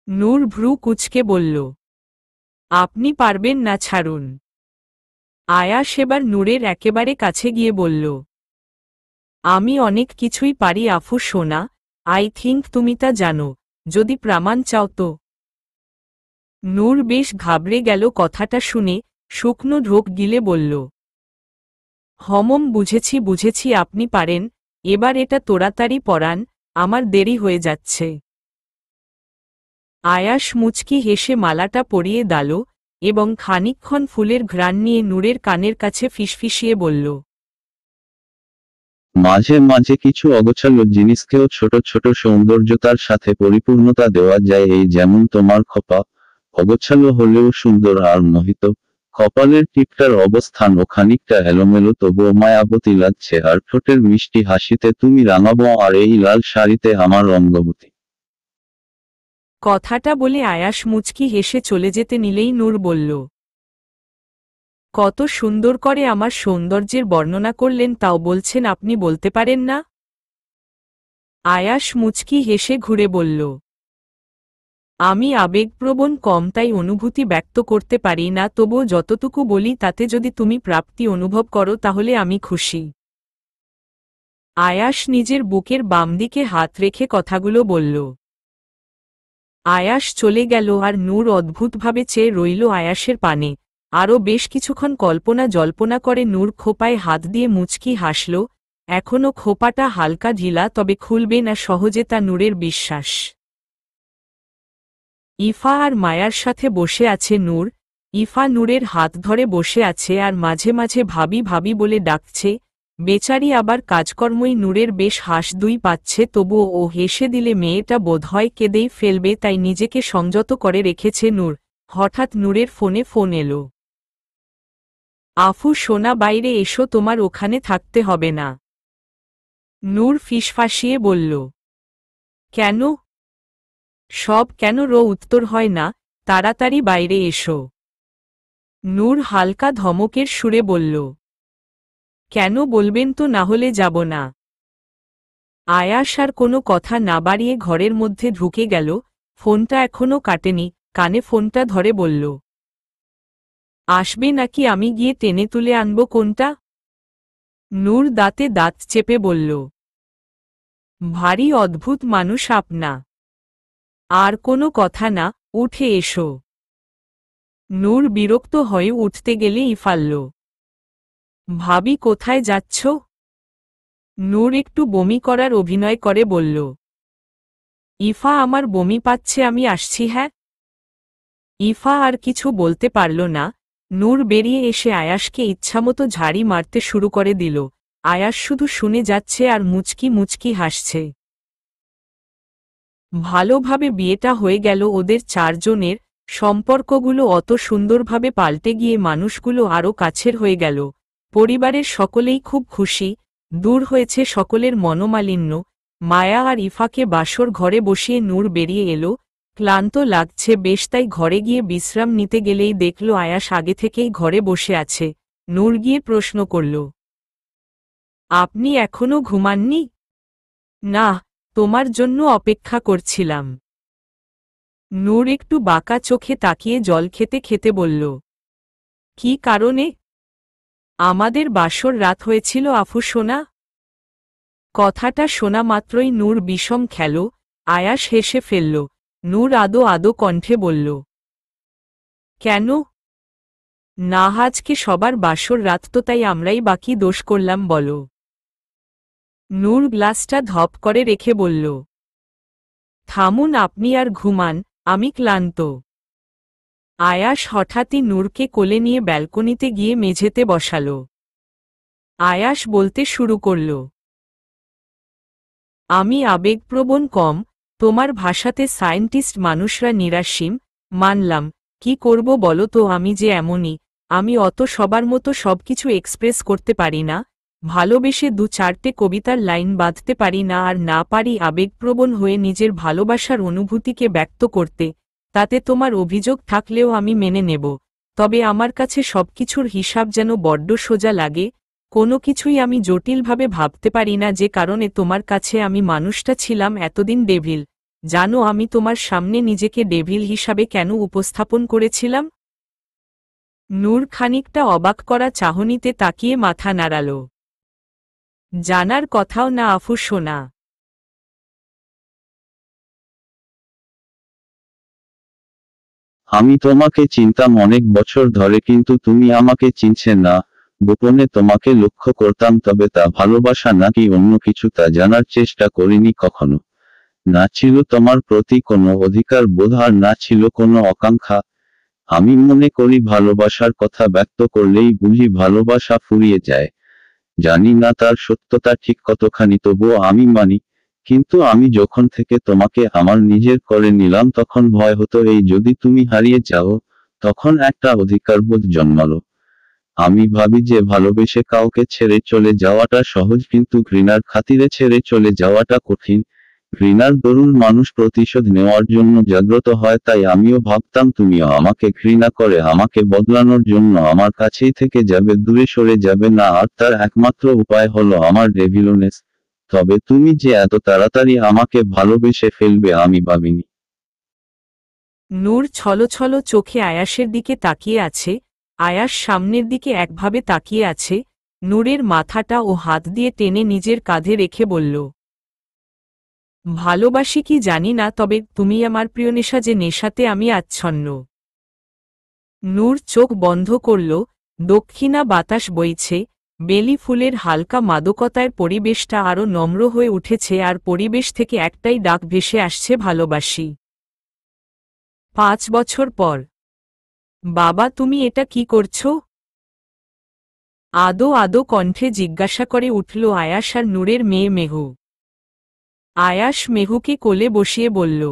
নূর ভ্রু কুঁচকে বলল, আপনি পারবেন না, ছাড়ুন। আয়াস এবার নূরের একেবারে কাছে গিয়ে বলল, আমি অনেক কিছুই পারি আফু সোনা, আই থিঙ্ক তুমি তা জানো, যদি প্রমাণ চাও তো। নূর বেশ ঘাবড়ে গেল কথাটা শুনে, শুকনো ঢোক গিলে বলল, হমম, বুঝেছি বুঝেছি, আপনি পারেন। এবার এটা তাড়াতাড়ি পরান, আমার দেরি হয়ে যাচ্ছে। আয়াস মুচকি হেসে মালাটা পরিয়ে দিল এবং খানিকক্ষণ ফুলের ঘ্রাণ নিয়ে নূরের কানের কাছে ফিসফিসিয়ে বলল, মাঝে মাঝে কিছু অগোছালো জিনিসকেও ছোট ছোট সৌন্দর্যতার সাথে পরিপূর্ণতা দেওয়া যায়, এই যেমন তোমার খোপা, অগোছালো হলেও সুন্দর আর মোহিত। কপালের টিপটার অবস্থান ও খানিকটা এলোমেলো তবুও মায়াবতী লাগছে, আর ঠোঁটের মিষ্টি হাসিতে তুমি রাঙাবো, আর এই লাল শাড়িতে আমার রঙ্গবতী। কথাটা বলে আয়াস মুচকি হেসে চলে যেতে নিলেই নূর বলল, কত সুন্দর করে আমার সৌন্দর্যের বর্ণনা করলেন, তাও বলছেন আপনি বলতে পারেন না? আয়াস মুচকি হেসে ঘুরে বলল, আমি আবেগপ্রবণ কম, তাই অনুভূতি ব্যক্ত করতে পারি না, তবুও যতটুকু বলি তাতে যদি তুমি প্রাপ্তি অনুভব করো তাহলে আমি খুশি। আয়াস নিজের বুকের বাম দিকে হাত রেখে কথাগুলো বলল। আয়াস চলে গেল আর নূর অদ্ভুতভাবে চেয়ে রইল আয়াসের পানে। আরও বেশ কিছুক্ষণ কল্পনা জল্পনা করে নূর খোপায় হাত দিয়ে মুচকি হাসল। এখনও খোপাটা হালকা ঢিলা, তবে খুলবে না সহজে, তা নূরের বিশ্বাস। ইফা আর মায়ার সাথে বসে আছে নূর। ইফা নূরের হাত ধরে বসে আছে আর মাঝে মাঝে ভাবি ভাবি বলে ডাকছে। বেচারি আবার কাজকর্মই নূরের বেশ হাসদুই পাচ্ছে, তবুও ও হেসে দিলে মেয়েটা বোধহয় কেঁদেই ফেলবে, তাই নিজেকে সংযত করে রেখেছে নূর। হঠাৎ নূরের ফোনে ফোন এলো। আফু সোনা, বাইরে এসো, তোমার ওখানে থাকতে হবে না। নূর ফিসফাসিয়ে বলল, কেন? সব কেন উত্তর হয় না, তাড়াতাড়ি বাইরে এসো। নূর হালকা ধমকের সুরে বলল, কেন বলবেন তো, না হলে যাব না। আয়াস আর কোনো কথা না বাড়িয়ে ঘরের মধ্যে ঢুকে গেল। ফোনটা এখনও কাটেনি, কানে ফোনটা ধরে বলল, আসবে নাকি আমি গিয়ে টেনে তুলে আনব কোনটা? নূর দাঁতে দাঁত চেপে বলল, ভারী অদ্ভুত মানুষ আপনা। আর কোনো কথা না, উঠে এসো। নূর বিরক্ত হয়ে উঠতে গেলে ইফাল্ল, ভাবি কোথায় যাচ্ছ? নূর একটু বমি করার অভিনয় করে বলল, ইফা, আমার বমি পাচ্ছে, আমি আসছি। হ্যাঁ। ইফা আর কিছু বলতে পারল না। নূর বেরিয়ে এসে আয়াসকে ইচ্ছামতো ঝাড়ি মারতে শুরু করে দিল। আয়াস শুধু শুনে যাচ্ছে আর মুচকি মুচকি হাসছে। ভালোভাবে বিয়েটা হয়ে গেল ওদের চারজনের। সম্পর্কগুলো অত সুন্দরভাবে পাল্টে গিয়ে মানুষগুলো আরও কাছের হয়ে গেল। পরিবারের সকলেই খুব খুশি, দূর হয়েছে সকলের মনোমালিন্য। মায়া আর ইফাকে বাসর ঘরে বসিয়ে নূর বেরিয়ে এলো। ক্লান্ত লাগছে বেশ, তাই ঘরে গিয়ে বিশ্রাম নিতে গেলেই দেখল আয়াস আগে থেকেই ঘরে বসে আছে। নূর গিয়ে প্রশ্ন করল, আপনি এখনো ঘুমাননি? না, তোমার জন্য অপেক্ষা করছিলাম। নূর একটু বাঁকা চোখে তাকিয়ে জল খেতে খেতে বলল, কি কারণে? আমাদের বাসর রাত হয়েছিল আফু সোনা। কথাটা শোনা মাত্রই নূর বিষম খেল। আয়াস হেসে ফেলল। নূর আদো আদো কণ্ঠে বলল, কেন? না, আজকে সবার বাসর রাত, তো তাই আমরাই বাকি দোষ করলাম বলো। নূর গ্লাসটা ধপ করে রেখে বলল, থামুন আপনি আর ঘুমান, আমি ক্লান্ত। আয়াস হঠাৎই নূরকে কোলে নিয়ে ব্যালকনিতে গিয়ে মেঝেতে বসাল। আয়াস বলতে শুরু করল, আমি আবেগপ্রবণ কম, তোমার ভাষাতে সায়েন্টিস্ট মানুষরা নিরাসীম, মানলাম। কি করব বলো তো, আমি যে এমনই। আমি অত সবার মতো সবকিছু এক্সপ্রেস করতে পারি না, ভালোবেসে 2-4টে কবিতার লাইন বাঁধতে পারি না, আর না পারি আবেগপ্রবণ হয়ে নিজের ভালোবাসার অনুভূতিকে ব্যক্ত করতে। তাতে তোমার অভিযোগ থাকলেও আমি মেনে নেব, তবে আমার কাছে সবকিছুর হিসাব যেন বড্ড সোজা লাগে। কোনো কিছুই আমি জটিলভাবে ভাবতে পারি না, যে কারণে তোমার কাছে আমি মানুষটা ছিলাম এতদিন ডেভিল। জানো আমি তোমার সামনে নিজেকে ডেভিল হিসাবে কেন উপস্থাপন করেছিলাম? নূর খানিকটা অবাক করা চাহনিতে তাকিয়ে মাথা নাড়াল। জানার কথাও না আফু সোনা। আমি তোমাকে চিনতাম অনেক বছর ধরে, কিন্তু তুমি আমাকে চিনছে না। গোপনে তোমাকে লক্ষ্য করতাম, তবে তা ভালোবাসা নাকি অন্য কিছু তা জানার চেষ্টা করিনি কখনো। না ছিল তোমার প্রতি কোনো অধিকার বোধ, আর না ছিল কোনো আকাঙ্ক্ষা। আমি মনে করি ভালোবাসার কথা ব্যক্ত করলেই বুঝি ভালোবাসা ফুরিয়ে যায়। জানি না তার সত্যতা ঠিক কতখানি, তবুও আমি মানি। কিন্তু আমি যখন থেকে তোমাকে আমার নিজের করে নিলাম, তখন ভয় হতো এই যদি তুমি হারিয়ে যাও, তখন একটা অধিকারবোধ জন্মালো। আমি ভাবি যে ভালোবেসে কাউকে ছেড়ে চলে যাওয়াটা সহজ, কিন্তু ঘৃণার খাতিরে ছেড়ে চলে যাওয়াটা কঠিন। ঘৃণার দরুন মানুষ প্রতিশোধ নেওয়ার জন্য জাগ্রত হয়, তাই আমিও ভাবতাম তুমিও আমাকে ঘৃণা করে আমাকে বদলানোর জন্য আমার কাছেই থেকে যাবে, দূরে সরে যাবে না, আর তার একমাত্র উপায় হলো আমার ডেভিলনেস। তবে তুমি যে এত তাড়াতাড়ি আমাকে ভালোবেসে ফেলবে আমি ভাবিনি। নূর ছলছল চোখে আয়াসের দিকে তাকিয়ে আছে। আয়াস সামনের দিকে একভাবে তাকিয়ে আছে। নূরের মাথাটা ও হাত দিয়ে টেনে নিজের কাঁধে রেখে বলল, ভালোবাসি কি জানি না, তবে তুমি আমার প্রিয় নেশা, যে নেশাতে আমি আচ্ছন্ন। নূর চোখ বন্ধ করল। দক্ষিণা বাতাস বইছে, বেলি ফুলের হালকা মাদকতায় পরিবেশটা আরও নম্র হয়ে উঠেছে, আর পরিবেশ থেকে একটাই ডাক ভেসে আসছে, ভালোবাসি। 5 বছর পর। বাবা, তুমি এটা কি করছো? আদো আদো কণ্ঠে জিজ্ঞাসা করে উঠল আয়াস আর নূরের মেয়ে মেহু। আয়াস মেহুকে কোলে বসিয়ে বলল,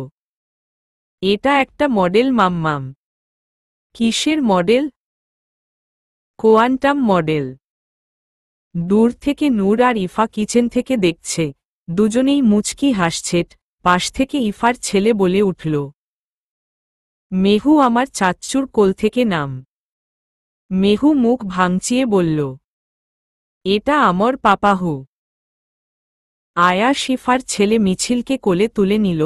এটা একটা মডেল মাম্মাম। কিসের মডেল? Quantum model. দূর থেকে নূর আর ইফা কিচেন থেকে দেখছে। দুজনেই মুচকি হাসছে। পাশ থেকে ইফার ছেলে বলে উঠল, মেহু আমার চাচ্চুর কোল থেকে নাম। মেহু মুখ ভাঙচিয়ে বলল, এটা আমার পাপাহু। আয়াস ইফার ছেলে মিছিলকে কোলে তুলে নিল।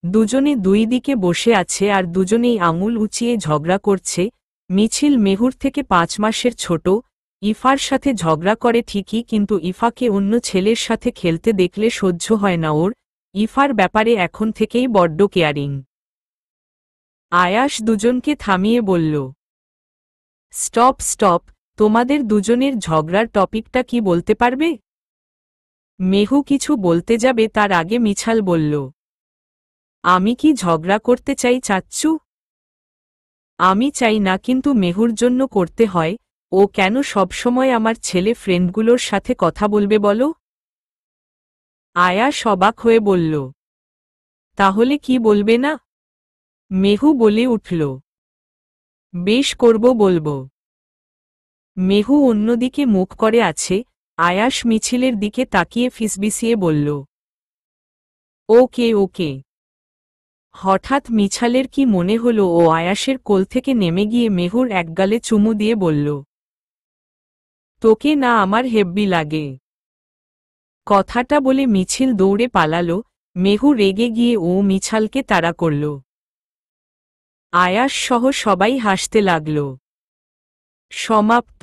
দুজনে দুই দিকে বসে আছে আর দুজনেই আঙুল উঁচিয়ে ঝগড়া করছে। মিছিল মেহুর থেকে 5 মাসের ছোট। ইফার সাথে ঝগড়া করে ঠিকই, কিন্তু ইফাকে অন্য ছেলের সাথে খেলতে দেখলে সহ্য হয় না ওর। ইফার ব্যাপারে এখন থেকেই বড্ড কেয়ারিং। আয়াস দুজনকে থামিয়ে বলল, স্টপ স্টপ, তোমাদের দুজনের ঝগড়ার টপিকটা কি বলতে পারবে? মেহু কিছু বলতে যাবে তার আগে মিছাল বলল, আমি কি ঝগড়া করতে চাই চাচ্চু? আমি চাই না, কিন্তু মেহুর জন্য করতে হয়। ও কেন সবসময় আমার ছেলে ফ্রেন্ডগুলোর সাথে কথা বলবে বলো? আয়াস অবাক হয়ে বলল, তাহলে কি বলবে না? মেহু বলে উঠল, বেশ করব, বলবো। মেহু অন্যদিকে মুখ করে আছে, আয়াস মিছিলের দিকে তাকিয়ে ফিসবিসিয়ে বলল, ওকে ওকে। হঠাৎ মিছালের কি মনে হলো ও আয়াসের কোল থেকে নেমে গিয়ে মেহুর একগালে চুমু দিয়ে বলল, তোকে না আমার হেব্বি লাগে। কথাটা বলে মিছিল দৌড়ে পালালো, মেহু রেগে গিয়ে ও মিছালকে তাড়া করল। আয়াস সহ সবাই হাসতে লাগল। সমাপ্ত।